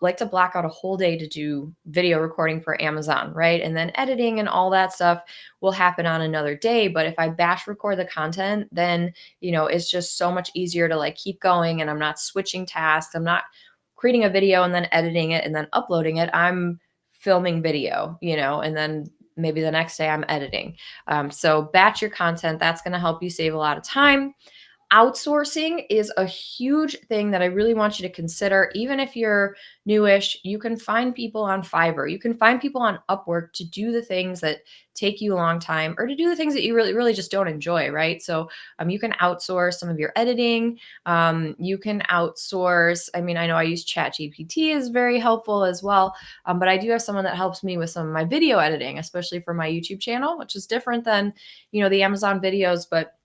like to block out a whole day to do video recording for Amazon, right? And then editing and all that stuff will happen on another day. But if I batch record the content, then, it's just so much easier to like keep going, and I'm not switching tasks. I'm not creating a video and then editing it and then uploading it. I'm filming video, and then maybe the next day I'm editing. So batch your content. That's going to help you save a lot of time. Outsourcing is a huge thing that I really want you to consider. Even if you're newish, you can find people on Fiverr. You can find people on Upwork to do the things that take you a long time, or to do the things that you really, really just don't enjoy, right? So you can outsource some of your editing. You can outsource, I mean, I know I use ChatGPT is very helpful as well, but I do have someone that helps me with some of my video editing, especially for my YouTube channel, which is different than, the Amazon videos, but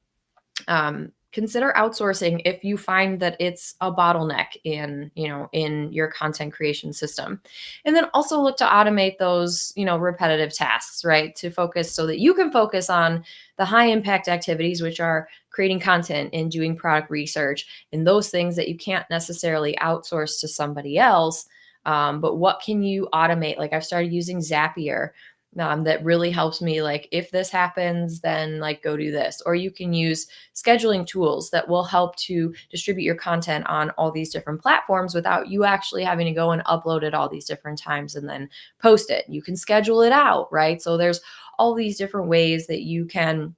consider outsourcing if you find that it's a bottleneck in your content creation system. And then also look to automate those, repetitive tasks, right? To focus so that you can focus on the high impact activities, which are creating content and doing product research, and those things that you can't necessarily outsource to somebody else. But what can you automate? Like I've started using Zapier. That really helps me, like if this happens, then like go do this. Or you can use scheduling tools that will help to distribute your content on all these different platforms without you actually having to go and upload it all these different times and then post it. You can schedule it out, right? So there's all these different ways that you can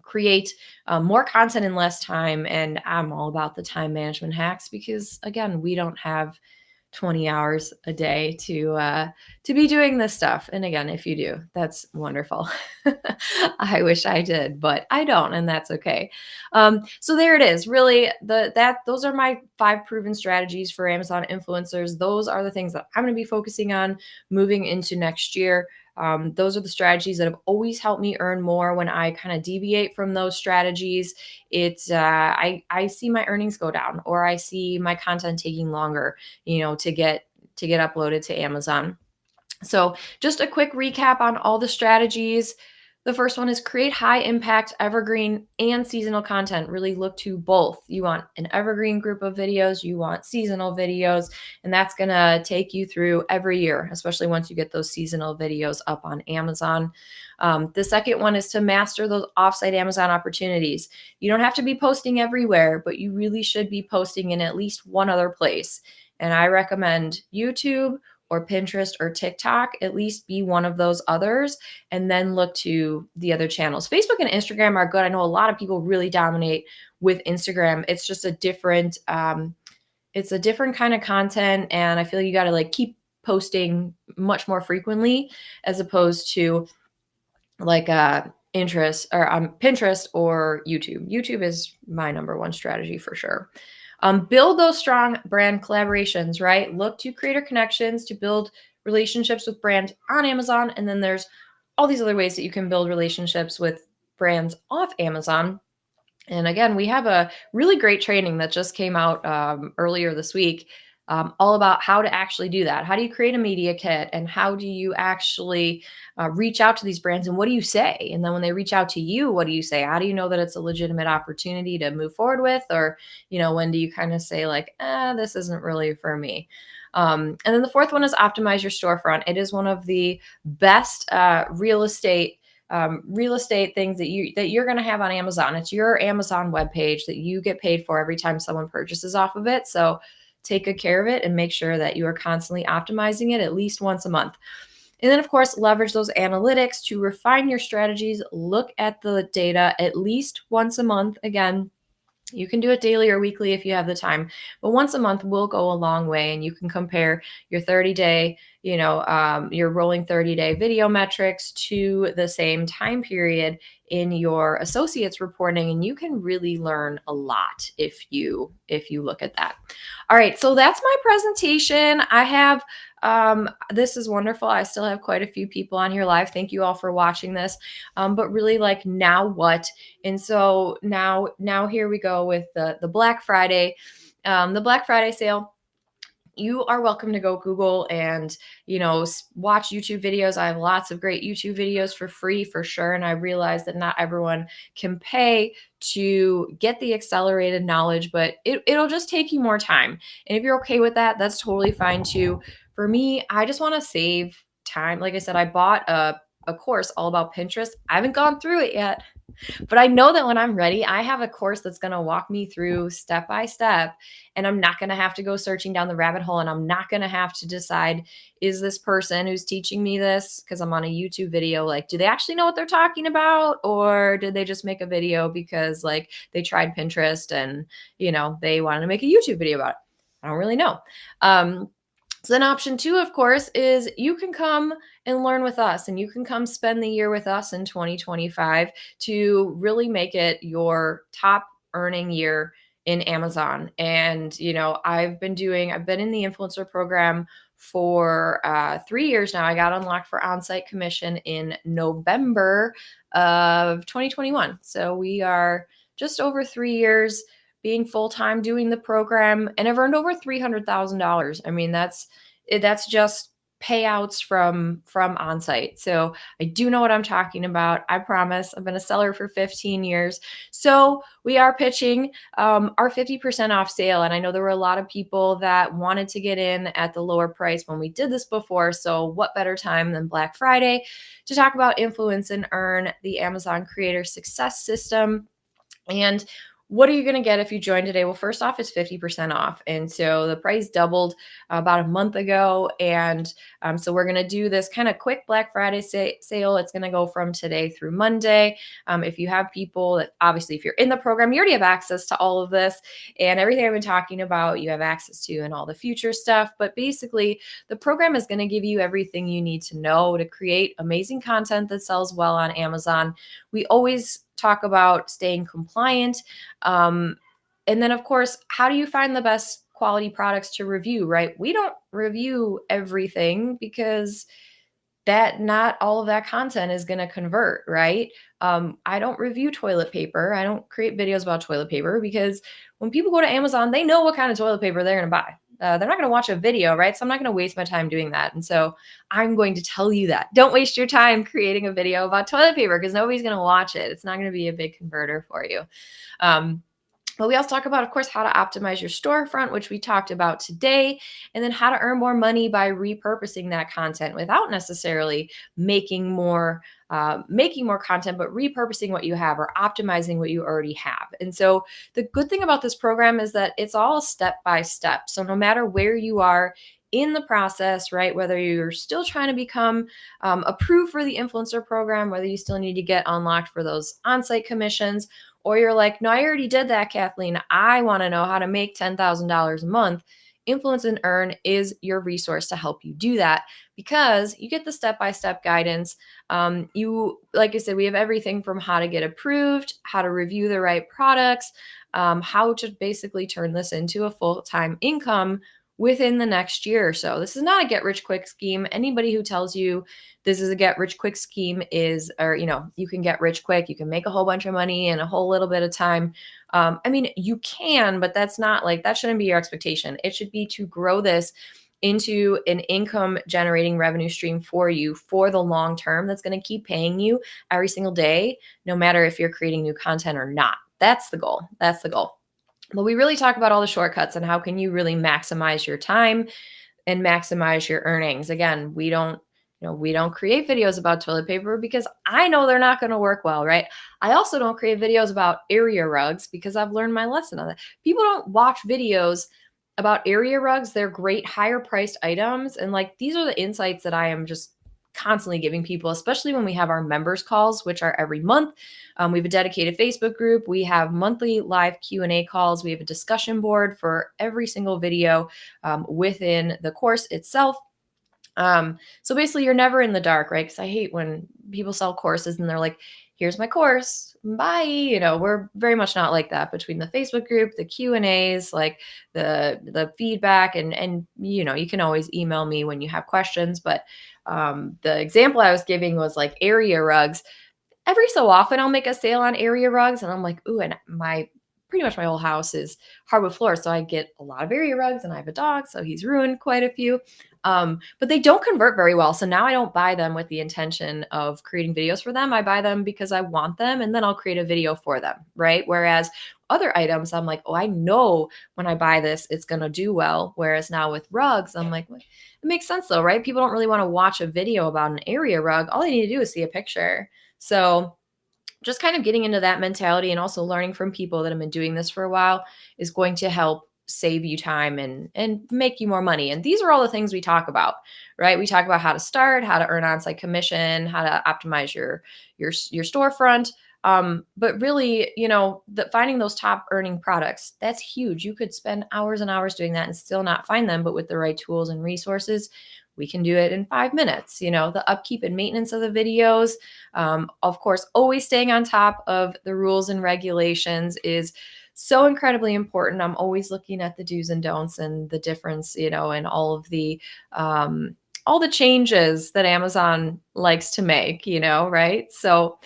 create more content in less time. And I'm all about the time management hacks, because again, we don't have 20 hours a day to be doing this stuff. And again, if you do, that's wonderful. I wish I did, but I don't, and that's okay. So there it is. Really, those are my 5 proven strategies for Amazon influencers. Those are the things that I'm going to be focusing on moving into next year. Those are the strategies that have always helped me earn more. When I kind of deviate from those strategies, I see my earnings go down, or I see my content taking longer, to get uploaded to Amazon. So just a quick recap on all the strategies. The first one is create high impact, evergreen, and seasonal content. Really look to both. You want an evergreen group of videos, you want seasonal videos, and that's going to take you through every year, especially once you get those seasonal videos up on Amazon. The second one is to master those offsite Amazon opportunities. You don't have to be posting everywhere, but you really should be posting in at least one other place. And I recommend YouTube or Pinterest or TikTok, at least be one of those others, and then look to the other channels. Facebook and Instagram are good. I know a lot of people really dominate with Instagram. It's just a different, it's a different kind of content, and I feel like you got to like keep posting much more frequently as opposed to like interest or Pinterest or YouTube. YouTube is my number one strategy for sure. Build those strong brand collaborations, right? Look to creator connections to build relationships with brands on Amazon. And then there's all these other ways that you can build relationships with brands off Amazon. And again, we have a really great training that just came out earlier this week, all about how to actually do that. How do you create a media kit, and how do you actually reach out to these brands, and what do you say? And then when they reach out to you, what do you say? How do you know that it's a legitimate opportunity to move forward with? Or, when do you kind of say like, this isn't really for me? And then the fourth one is optimize your storefront. It is one of the best real estate things that you're going to have on Amazon. It's your Amazon webpage that you get paid for every time someone purchases off of it. So take good care of it and make sure that you are constantly optimizing it at least once a month. And then, of course, leverage those analytics to refine your strategies. Look at the data at least once a month. Again, you can do it daily or weekly if you have the time, but once a month will go a long way. And you can compare your 30-day, your rolling 30-day video metrics to the same time period in your associates reporting, and you can really learn a lot if you look at that. All right, so that's my presentation. I have this is wonderful. I still have quite a few people on here live. Thank you all for watching this. But really, like, now what? And so now here we go with the Black Friday, the Black Friday sale. You are welcome to go Google and, watch YouTube videos. I have lots of great YouTube videos for free for sure. And I realize that not everyone can pay to get the accelerated knowledge, but it'll just take you more time. And if you're okay with that, that's totally fine too. For me, I just want to save time. Like I said, I bought a course all about Pinterest. I haven't gone through it yet, but I know that when I'm ready, I have a course that's going to walk me through step by step, and I'm not going to have to go searching down the rabbit hole, and I'm not going to have to decide, is this person who's teaching me this, because I'm on a YouTube video, like, do they actually know what they're talking about, or did they just make a video because like they tried Pinterest and, they wanted to make a YouTube video about it? I don't really know. So then option two, of course, is you can come and learn with us, and you can come spend the year with us in 2025 to really make it your top earning year in Amazon. And, I've been in the influencer program for 3 years now. I got unlocked for on-site commission in November of 2021. So we are just over 3 years being full-time doing the program, and I've earned over $300,000. I mean, that's just payouts from on-site. So I do know what I'm talking about. I promise. I've been a seller for 15 years. So we are pitching our 50% off sale. And I know there were a lot of people that wanted to get in at the lower price when we did this before. So what better time than Black Friday to talk about Influence and Earn, the Amazon Creator Success System. And what are you going to get if you join today? Well, first off, it's 50% off. And so the price doubled about a month ago. And so we're going to do this kind of quick Black Friday sale. It's going to go from today through Monday. If you have people that, obviously, if you're in the program, you already have access to all of this and everything I've been talking about, you have access to, and all the future stuff. But basically, the program is going to give you everything you need to know to create amazing content that sells well on Amazon. We always talk about staying compliant. And then, of course, how do you find the best quality products to review, right? We don't review everything because not all of that content is going to convert, right? I don't review toilet paper. I don't create videos about toilet paper because when people go to Amazon, they know what kind of toilet paper they're going to buy. They're not going to watch a video, right? So I'm not going to waste my time doing that. And so I'm going to tell you that. Don't waste your time creating a video about toilet paper because nobody's going to watch it. It's not going to be a big converter for you. But we also talk about, of course, how to optimize your storefront, which we talked about today, and then how to earn more money by repurposing that content without necessarily making more content, but repurposing what you have or optimizing what you already have. And so the good thing about this program is that it's all step by step. So no matter where you are in the process, right? Whether you're still trying to become approved for the influencer program, whether you still need to get unlocked for those on-site commissions, or you're like, no, I already did that, Kathleen. I want to know how to make $10,000 a month. Influence and Earn is your resource to help you do that because you get the step-by-step guidance. Like I said, we have everything from how to get approved, how to review the right products, how to basically turn this into a full-time income within the next year or so. This is not a get rich quick scheme. Anybody who tells you this is a get rich quick scheme is, or, you can get rich quick, you can make a whole bunch of money in a whole little bit of time. I mean, you can, but that's not like, that shouldn't be your expectation. It should be to grow this into an income generating revenue stream for you for the long term that's going to keep paying you every single day, no matter if you're creating new content or not. That's the goal. That's the goal. But we really talk about all the shortcuts and how can you really maximize your time and maximize your earnings. Again, we don't create videos about toilet paper because I know they're not going to work well, right? I also don't create videos about area rugs because I've learned my lesson on that. People don't watch videos about area rugs. They're great higher priced items. And like, these are the insights that I am just constantly giving people, especially when we have our members calls, which are every month. We have a dedicated Facebook group. We have monthly live Q&A calls. We have a discussion board for every single video within the course itself. So basically you're never in the dark, right? Because I hate when people sell courses and they're like, here's my course, bye. We're very much not like that. Between the Facebook group, the Q&As, like the feedback, and you can always email me when you have questions. But the example I was giving was like area rugs. Every so often I'll make a sale on area rugs and I'm like, ooh, and pretty much my whole house is hardwood floors. So I get a lot of area rugs and I have a dog, so he's ruined quite a few. But they don't convert very well. So now I don't buy them with the intention of creating videos for them. I buy them because I want them and then I'll create a video for them, right? Whereas other items, I'm like, oh, I know when I buy this, it's going to do well. Whereas now with rugs, I'm like, well, it makes sense though, right? People don't really want to watch a video about an area rug. All they need to do is see a picture. So just kind of getting into that mentality and also learning from people that have been doing this for a while is going to help save you time and make you more money. And these are all the things we talk about, right? We talk about how to start, how to earn on-site commission, how to optimize your storefront. But really, finding those top earning products, that's huge. You could spend hours and hours doing that and still not find them, but with the right tools and resources, we can do it in 5 minutes. The upkeep and maintenance of the videos, of course, always staying on top of the rules and regulations is so incredibly important. I'm always looking at the do's and don'ts and the difference, and all the changes that Amazon likes to make, right? So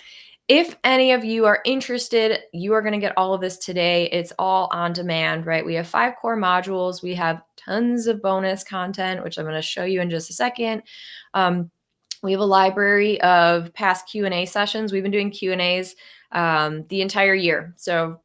if any of you are interested, you are going to get all of this today. It's all on demand, right? We have 5 core modules. We have tons of bonus content, which I'm going to show you in just a second. We have a library of past Q&A sessions. We've been doing Q&As the entire year. So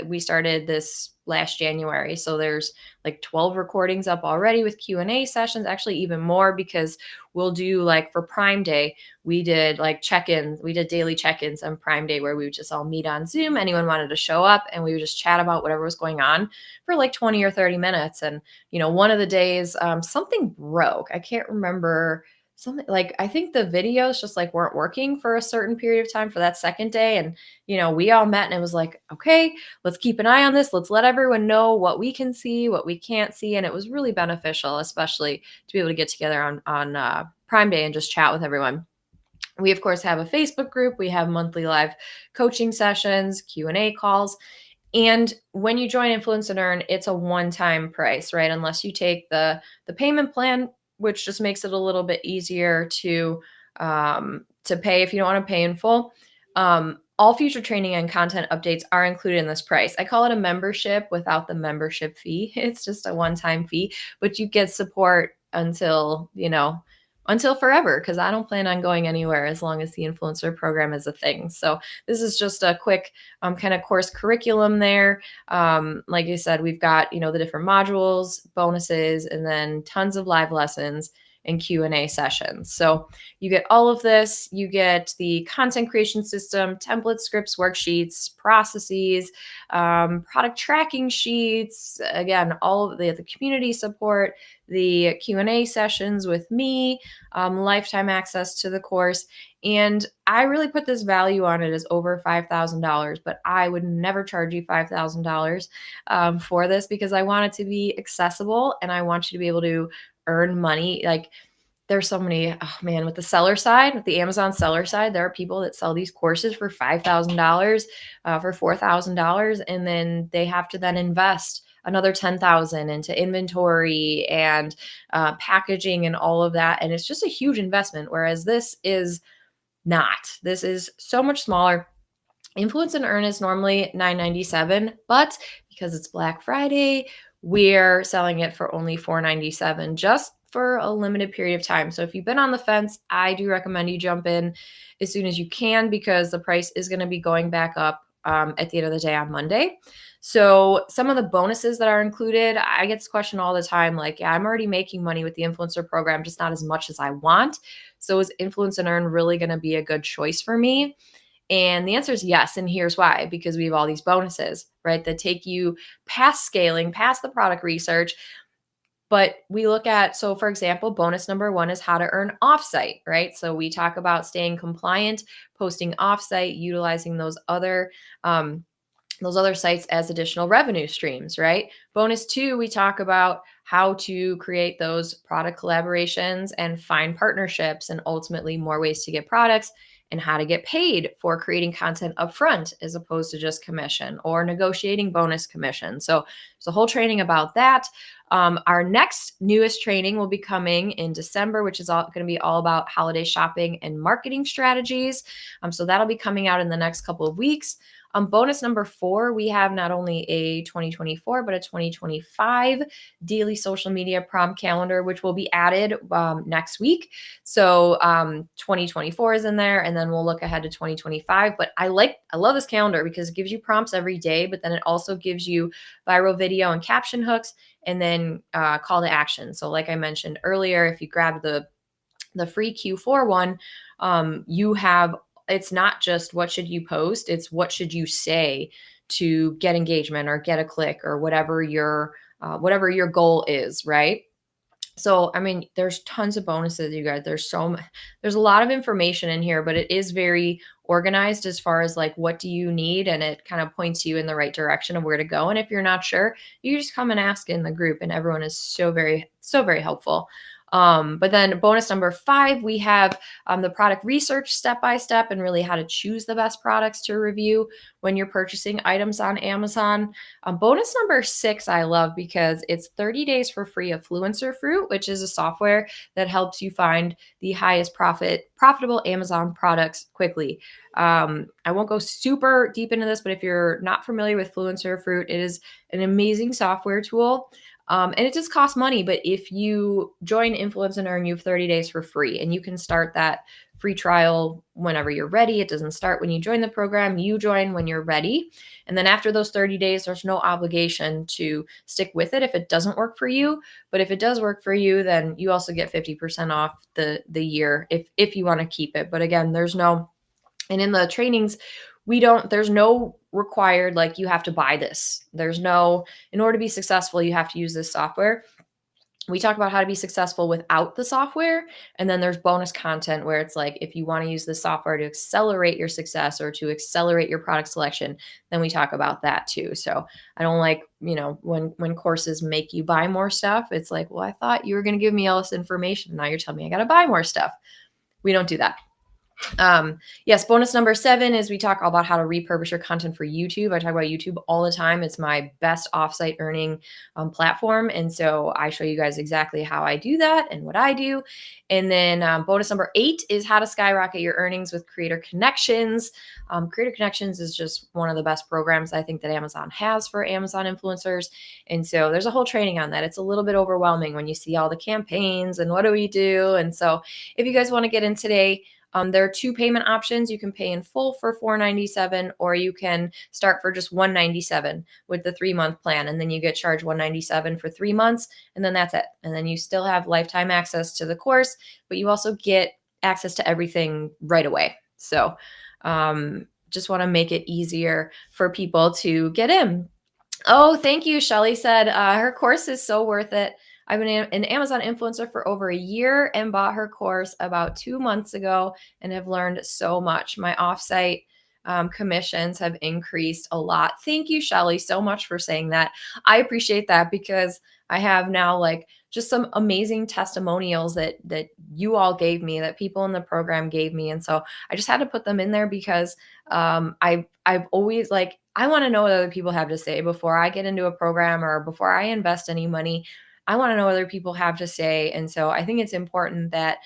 we started this last January. So there's like 12 recordings up already with Q&A sessions, actually even more, because we'll do, like, for Prime Day, we did like check-ins. We did daily check-ins on Prime Day where we would just all meet on Zoom. Anyone wanted to show up and we would just chat about whatever was going on for like 20 or 30 minutes. And, one of the days, something broke. I can't remember. Something like, I think the videos just like weren't working for a certain period of time for that second day. And, we all met and it was like, okay, let's keep an eye on this. Let's let everyone know what we can see, what we can't see. And it was really beneficial, especially to be able to get together on Prime Day and just chat with everyone. We, of course, have a Facebook group. We have monthly live coaching sessions, Q&A calls. And when you join Influence and Earn, it's a one-time price, right? Unless you take the payment plan, which just makes it a little bit easier to pay if you don't want to pay in full. All future training and content updates are included in this price. I call it a membership without the membership fee. It's just a one-time fee, but you get support until forever, because I don't plan on going anywhere as long as the influencer program is a thing. So this is just a quick kind of course curriculum there. Like I said, we've got, the different modules, bonuses, and then tons of live lessons. and Q&A sessions. So you get all of this. You get the content creation system, templates, scripts, worksheets, processes, product tracking sheets. Again, all of the community support, the Q&A sessions with me, lifetime access to the course. And I really put this value on it as over $5,000, but I would never charge you $5,000 for this because I want it to be accessible and I want you to be able to earn money. Like, there's so many, oh man, with the seller side, with the Amazon seller side, there are people that sell these courses for $5,000, for $4,000, and then they have to then invest another 10,000 into inventory and packaging and all of that. And it's just a huge investment. Whereas this is not. This is so much smaller. Influence and Earn is normally $9.97, but because it's Black Friday, we're selling it for only $4.97 just for a limited period of time. So if you've been on the fence, I do recommend you jump in as soon as you can because the price is going to be going back up at the end of the day on Monday. So some of the bonuses that are included, I get this question all the time, like, yeah, I'm already making money with the influencer program, just not as much as I want. So is Influence and Earn really going to be a good choice for me? And the answer is yes. And here's why, because we have all these bonuses, right, that take you past scaling, past the product research. But we look at, so for example, bonus number 1 is how to earn offsite, right? So we talk about staying compliant, posting offsite, utilizing those other sites as additional revenue streams, right? Bonus 2, we talk about how to create those product collaborations and find partnerships and ultimately more ways to get products and how to get paid for creating content upfront as opposed to just commission or negotiating bonus commission. So there's a whole training about that. Our next newest training will be coming in December, which is going to be all about holiday shopping and marketing strategies. So that'll be coming out in the next couple of weeks. Bonus number 4, we have not only a 2024, but a 2025 daily social media prompt calendar, which will be added next week. So 2024 is in there, and then we'll look ahead to 2025. But I love this calendar because it gives you prompts every day, but then it also gives you viral video and caption hooks, and then call to action. So like I mentioned earlier, if you grab the free Q4 one, you have, it's not just what should you post, it's what should you say to get engagement or get a click or whatever your goal is, right? So, I mean, there's tons of bonuses, you guys. There's a lot of information in here, but it is very organized as far as like, what do you need? And it kind of points you in the right direction of where to go. And if you're not sure, you just come and ask in the group, and everyone is so very helpful. But then bonus number 5, we have the product research step-by-step and really how to choose the best products to review when you're purchasing items on Amazon. Bonus number 6, I love because it's 30 days for free of Fluencer Fruit, which is a software that helps you find the highest profitable Amazon products quickly. I won't go super deep into this, but if you're not familiar with Fluencer Fruit, it is an amazing software tool. And it just costs money, but if you join Influence and Earn, you have 30 days for free, and you can start that free trial whenever you're ready. It doesn't start when you join the program. You join when you're ready. And then after those 30 days, there's no obligation to stick with it if it doesn't work for you. But if it does work for you, then you also get 50% off the year if you want to keep it. But again, and in the trainings, there's no required, like, you have to buy this. In order to be successful, you have to use this software. We talk about how to be successful without the software. And then there's bonus content where it's like, if you want to use the software to accelerate your success or to accelerate your product selection, then we talk about that too. So I don't like, when courses make you buy more stuff, it's like, well, I thought you were going to give me all this information. Now you're telling me I got to buy more stuff. We don't do that. Yes, bonus number 7 is we talk all about how to repurpose your content for YouTube. I talk about YouTube all the time. It's my best offsite earning platform. And so I show you guys exactly how I do that and what I do. And then bonus number 8 is how to skyrocket your earnings with Creator Connections. Creator Connections is just one of the best programs I think that Amazon has for Amazon influencers. And so there's a whole training on that. It's a little bit overwhelming when you see all the campaigns and what do we do. And so if you guys want to get in today, There are two payment options. You can pay in full for $497, or you can start for just $197 with the 3-month plan. And then you get charged $197 for 3 months. And then that's it. And then you still have lifetime access to the course, but you also get access to everything right away. So just want to make it easier for people to get in. Oh, thank you. Shelly said her course is so worth it. I've been an Amazon influencer for over a year and bought her course about 2 months ago and have learned so much. My offsite commissions have increased a lot. Thank you, Shelly, so much for saying that. I appreciate that because I have now like just some amazing testimonials that you all gave me, that people in the program gave me, and so I just had to put them in there because I've always like I want to know what other people have to say before I get into a program or before I invest any money. I want to know what other people have to say. And so I think it's important that,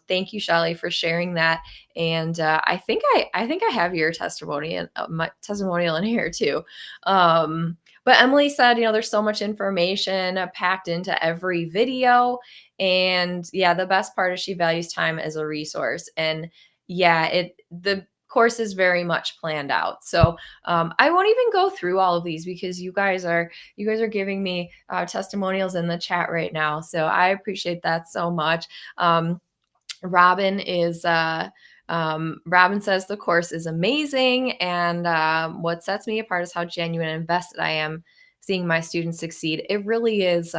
thank you, Shelly, for sharing that. And I think I have your testimony and my testimonial in here too. But Emily said, there's so much information packed into every video. And yeah, the best part is she values time as a resource. And yeah, the course is very much planned out. So I won't even go through all of these because you guys are giving me testimonials in the chat right now. So I appreciate that so much. Robin is Robin says the course is amazing, and what sets me apart is how genuine and invested I am seeing my students succeed. It really is.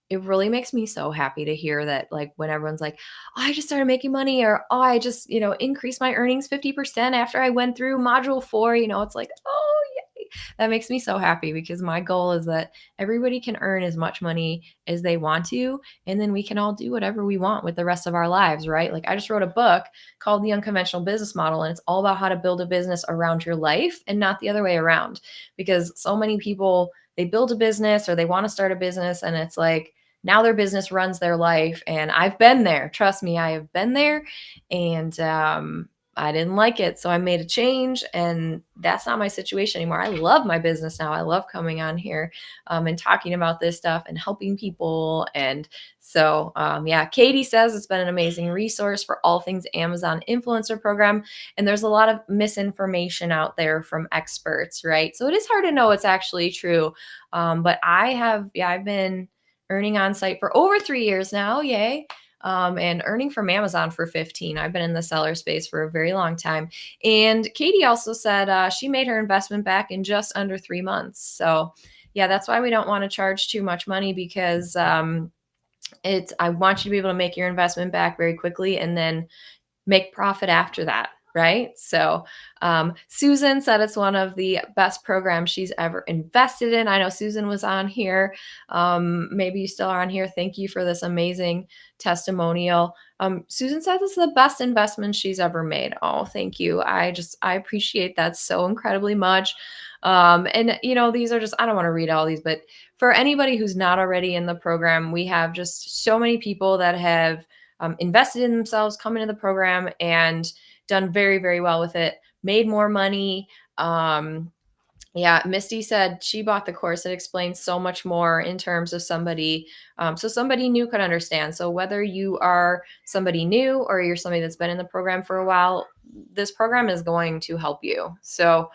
It really makes me so happy to hear that, like when everyone's like, oh, I just started making money, or oh, I just increased my earnings 50% after I went through module 4. It's like, oh, yay. That makes me so happy because my goal is that everybody can earn as much money as they want to, and then we can all do whatever we want with the rest of our lives, right? Like I just wrote a book called The Unconventional Business Model, and it's all about how to build a business around your life and not the other way around. Because so many people, they build a business or they want to start a business, and it's like now their business runs their life. And I've been there. Trust me, I have been there. And I didn't like it. So I made a change, and that's not my situation anymore. I love my business now. I love coming on here and talking about this stuff and helping people. And so, yeah, Katie says it's been an amazing resource for all things Amazon influencer program. And there's a lot of misinformation out there from experts, right? So it is hard to know what's actually true. But I've been earning on site for over 3 years now. Yay. And earning from Amazon for 15. I've been in the seller space for a very long time. And Katie also said she made her investment back in just under 3 months. So yeah, that's why we don't want to charge too much money, because I want you to be able to make your investment back very quickly and then make profit after that. Right. So Susan said it's one of the best programs she's ever invested in. I know Susan was on here. Maybe you still are on here. Thank you for this amazing testimonial. Susan said this is the best investment she's ever made. Oh, thank you. I appreciate that so incredibly much. And these are just, I don't want to read all these, but for anybody who's not already in the program, we have just so many people that have invested in themselves, come into the program and done very, very well with it, made more money. Yeah, Misty said she bought the course. It explains so much more in terms of somebody, so somebody new could understand. So whether you are somebody new or you're somebody that's been in the program for a while, this program is going to help you. So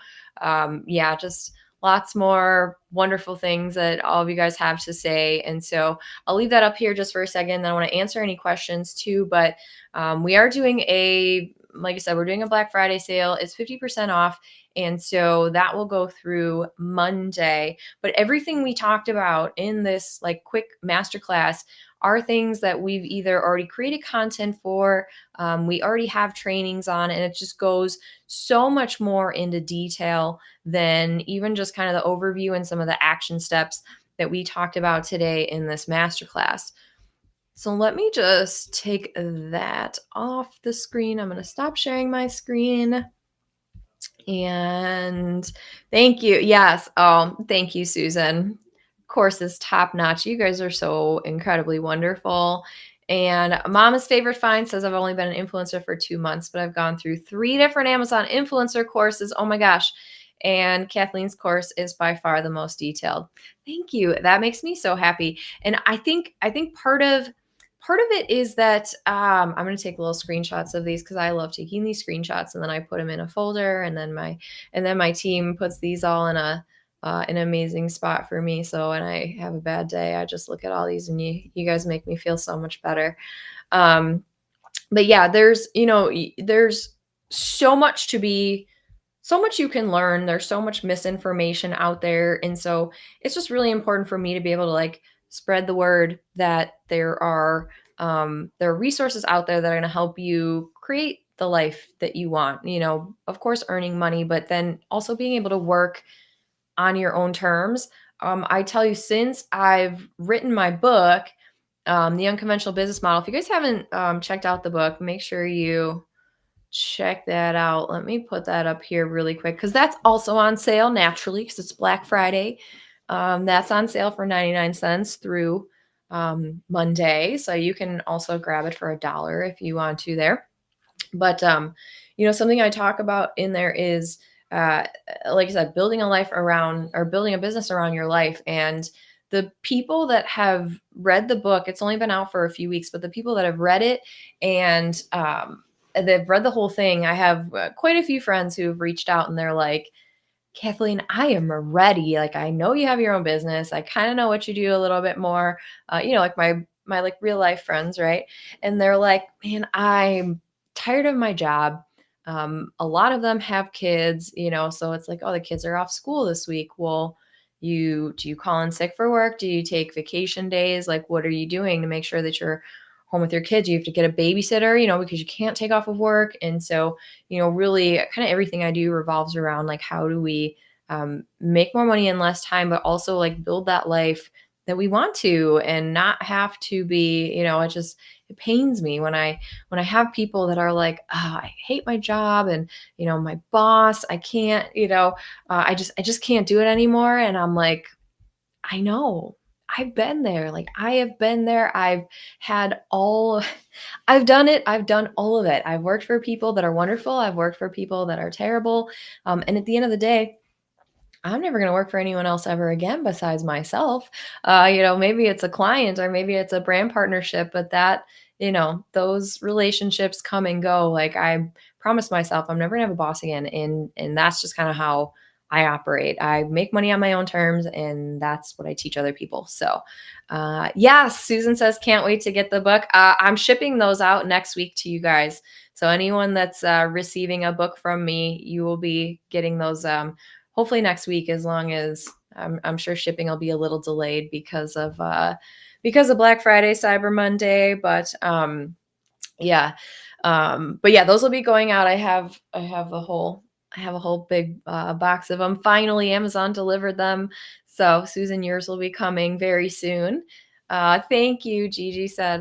yeah, just lots more wonderful things that all of you guys have to say. And so I'll leave that up here just for a second. Then I want to answer any questions too. But we are doing like I said, we're doing a Black Friday sale. It's 50% off. And so that will go through Monday. But everything we talked about in this like quick masterclass are things that we've either already created content for, we already have trainings on, and it just goes so much more into detail than even just kind of the overview and some of the action steps that we talked about today in this masterclass. So let me just take that off the screen. I'm going to stop sharing my screen. And thank you. Yes. Oh, thank you, Susan. Course is top notch. You guys are so incredibly wonderful. And Mama's Favorite Find says, I've only been an influencer for 2 months, but I've gone through 3 different Amazon influencer courses. Oh my gosh. And Kathleen's course is by far the most detailed. Thank you. That makes me so happy. And I think part of part of it is that I'm going to take little screenshots of these because I love taking these screenshots, and then I put them in a folder, and then my team puts these all in a an amazing spot for me. So when I have a bad day, I just look at all these, and you guys make me feel so much better. Um, but yeah, there's there's so much to be so much you can learn. There's so much misinformation out there. And so it's just really important for me to be able to like spread the word that there are resources out there that are going to help you create the life that you want. Of course, earning money, but then also being able to work on your own terms. I tell you, since I've written my book, The Unconventional Business Model, if you guys haven't checked out the book, make sure you check that out. Let me put that up here really quick because that's also on sale naturally because it's Black Friday. That's on sale for 99 cents through Monday. So you can also grab it for $1 if you want to there. But something I talk about in there is uh, like I said, building a life around or building a business around your life. And the people that have read the book, it's only been out for a few weeks, but the people that have read it and they've read the whole thing, I have quite a few friends who have reached out and they're like, Kathleen, I am ready. Like, I know you have your own business. I kind of know what you do a little bit more. Like my like real life friends, right? And they're like, man, I'm tired of my job. A lot of them have kids, so it's like, oh, the kids are off school this week. Well, do you call in sick for work? Do you take vacation days? Like, what are you doing to make sure that you're home with your kids? You have to get a babysitter, because you can't take off of work. And so really kind of everything I do revolves around like, how do we make more money in less time, but also like build that life that we want to and not have to be, it pains me when I have people that are like, oh, I hate my job and, my boss, I can't, I just can't do it anymore. And I'm like, I know. I've been there. Like I have been there. Had all I've done it. I've done all of it. I've worked for people that are wonderful. I've worked for people that are terrible. And at the end of the day, I'm never going to work for anyone else ever again besides myself. Maybe it's a client or maybe it's a brand partnership, but those relationships come and go. Like I promised myself I'm never going to have a boss again. And that's just kind of how I operate. I make money on my own terms and that's what I teach other people. So, yes, Susan says, can't wait to get the book. I'm shipping those out next week to you guys. So anyone that's receiving a book from me, you will be getting those hopefully next week, as long as I'm sure shipping will be a little delayed because of Black Friday, Cyber Monday, yeah. But yeah, those will be going out. I have a whole big box of them. Finally, Amazon delivered them. So Susan, yours will be coming very soon. Thank you. Gigi said,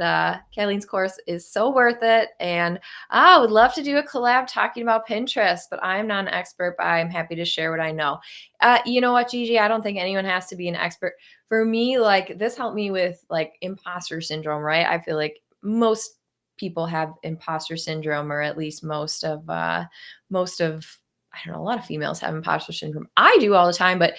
Kathleen's course is so worth it. And I would love to do a collab talking about Pinterest, but I'm not an expert, but I'm happy to share what I know. You know what, Gigi? I don't think anyone has to be an expert. For me, like this helped me with like imposter syndrome, right? I feel like most people have imposter syndrome, or at least most of I don't know, a lot of females have imposter syndrome. I do all the time, but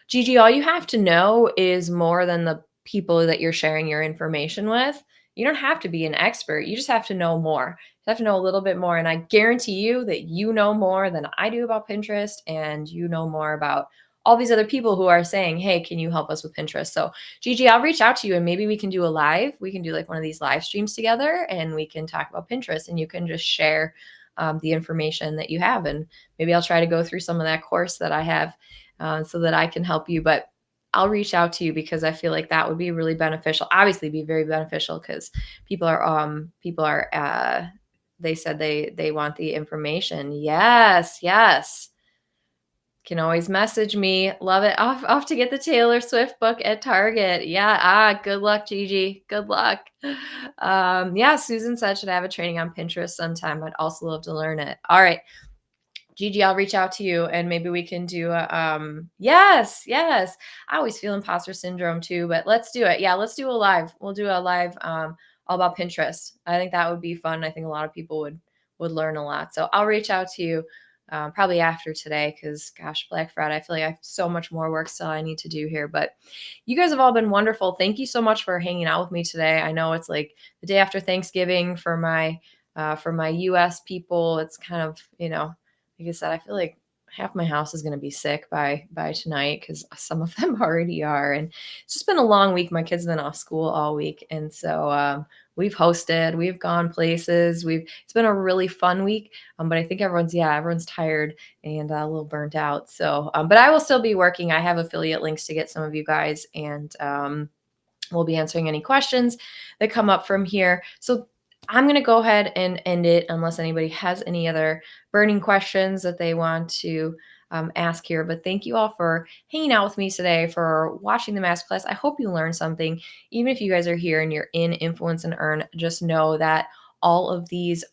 Gigi, all you have to know is more than the people that you're sharing your information with. You don't have to be an expert. You just have to know more. You have to know a little bit more. And I guarantee you that you know more than I do about Pinterest, and you know more about all these other people who are saying, hey, can you help us with Pinterest? So Gigi, I'll reach out to you and maybe we can do a live. We can do like one of these live streams together and we can talk about Pinterest, and you can just share the information that you have. And maybe I'll try to go through some of that course that I have so that I can help you. But I'll reach out to you because I feel like that would be really beneficial. Obviously, be very beneficial because people are they said they want the information. Yes, yes. Can always message me. Love it. Off to get the Taylor Swift book at Target. Yeah. Good luck, Gigi. Good luck. Yeah, Susan said, should I have a training on Pinterest sometime? I'd also love to learn it. All right. Gigi, I'll reach out to you and maybe we can do yes. I always feel imposter syndrome too, but let's do it. Yeah, let's do a live. We'll do a live all about Pinterest. I think that would be fun. I think a lot of people would learn a lot. So I'll reach out to you probably after today, because gosh, Black Friday, I feel like I have so much more work still I need to do here. But you guys have all been wonderful. Thank you so much for hanging out with me today. I know it's like the day after Thanksgiving for my US people. It's kind of, like I said, I feel like half my house is going to be sick by tonight, because some of them already are. And it's just been a long week. My kids have been off school all week, and so we've hosted, we've gone places, it's been a really fun week. But I think everyone's tired and a little burnt out. So but I will still be working. I have affiliate links to get some of you guys, and we'll be answering any questions that come up from here. So I'm going to go ahead and end it, unless anybody has any other burning questions that they want to ask here. But thank you all for hanging out with me today, for watching the masterclass. I hope you learned something. Even if you guys are here and you're in Influence and Earn, just know that all of these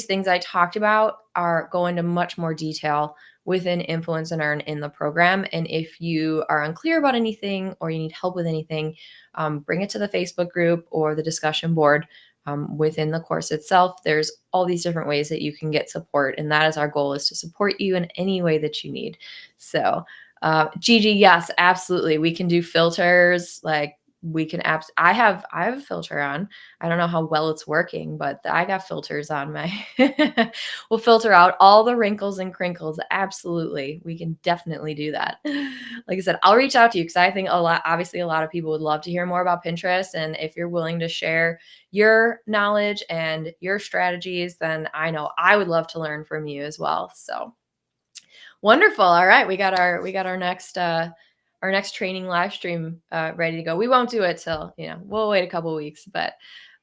things I talked about are go into much more detail within Influence and Earn in the program. And if you are unclear about anything or you need help with anything, bring it to the Facebook group or the discussion board. Within the course itself, there's all these different ways that you can get support, and that is our goal, is to support you in any way that you need. So Gigi, yes, absolutely, we can do filters. Like, we can I have a filter on. I don't know how well it's working, but I got filters on my we'll filter out all the wrinkles and crinkles. Absolutely, we can definitely do that. Like I said, I'll reach out to you, because I think obviously a lot of people would love to hear more about Pinterest, and if you're willing to share your knowledge and your strategies, then I know I would love to learn from you as well. So wonderful. All right, we got our next training live stream ready to go. We won't do it till, we'll wait a couple weeks. But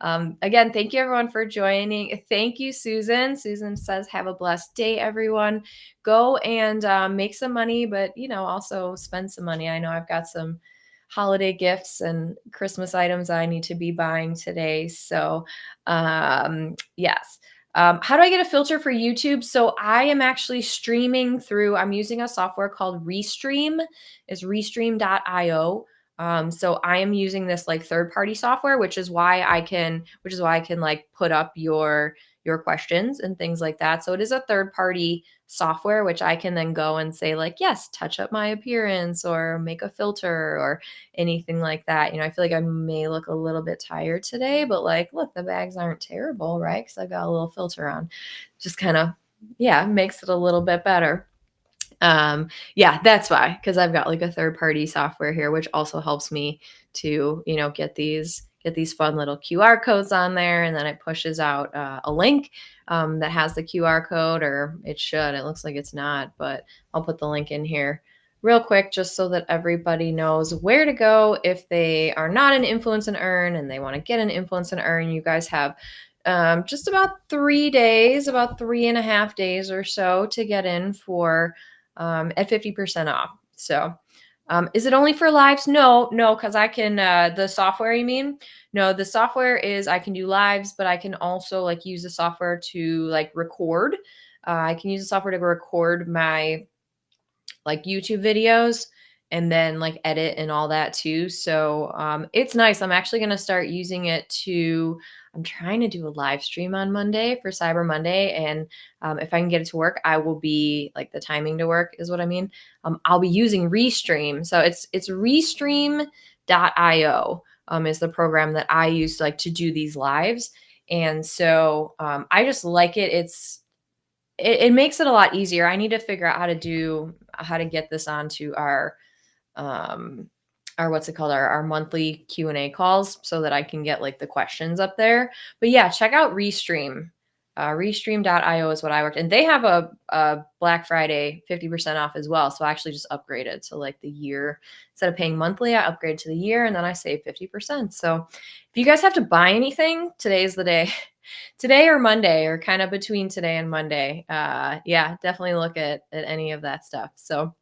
again, thank you everyone for joining. Thank you, Susan. Susan says, have a blessed day, everyone. Go and make some money, but also spend some money. I know I've got some holiday gifts and Christmas items I need to be buying today. So yes. How do I get a filter for YouTube? So I am actually streaming I'm using a software called Restream. It's restream.io. So I am using this like third-party software, which is why I can like put up your questions and things like that. So it is a third-party software, which I can then go and say like, yes, touch up my appearance or make a filter or anything like that. I feel like I may look a little bit tired today, but like, look, the bags aren't terrible, right? Because I've got a little filter on. Just kind of, makes it a little bit better. That's why, because I've got like a third-party software here, which also helps me to, get these fun little QR codes on there, and then it pushes out a link that has the QR code, or it should. It looks like it's not, but I'll put the link in here real quick, just so that everybody knows where to go if they are not an Influence and Earn and they want to get an Influence and Earn. You guys have just about 3 days, about 3.5 days or so to get in for at 50% off. So is it only for lives? No, because I can, the software, you mean? No, the software is, I can do lives, but I can also like use the software to like record. I can use the software to record my like YouTube videos and then like edit and all that too. So it's nice. I'm actually going to start using it I'm trying to do a live stream on Monday for Cyber Monday. And if I can get it to work, I will be like, the timing to work is what I mean. I'll be using Restream. So it's restream.io is the program that I use to do these lives. And so I just like it. It makes it a lot easier. I need to figure out how to get this onto our what's it called, our monthly Q&A calls, so that I can get like the questions up there. But yeah, check out Restream. Restream.io is what I worked, and they have a Black Friday 50% off as well. So I actually just upgraded. So like the year, instead of paying monthly, I upgrade to the year, and then I save 50%. So if you guys have to buy anything, today's the day. Today or Monday, or kind of between today and Monday. Definitely look at any of that stuff. So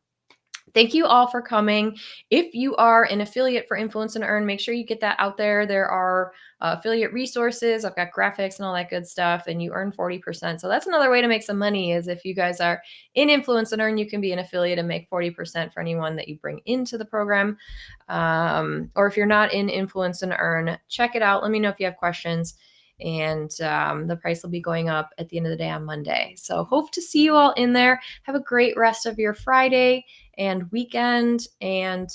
thank you all for coming. If you are an affiliate for Influence and Earn, make sure you get that out there. There are affiliate resources. I've got graphics and all that good stuff, and you earn 40%. So that's another way to make some money, is if you guys are in Influence and Earn, you can be an affiliate and make 40% for anyone that you bring into the program. Or if you're not in Influence and Earn, check it out. Let me know if you have questions. and the price will be going up at the end of the day on Monday. So hope to see you all in there. Have a great rest of your Friday and weekend, and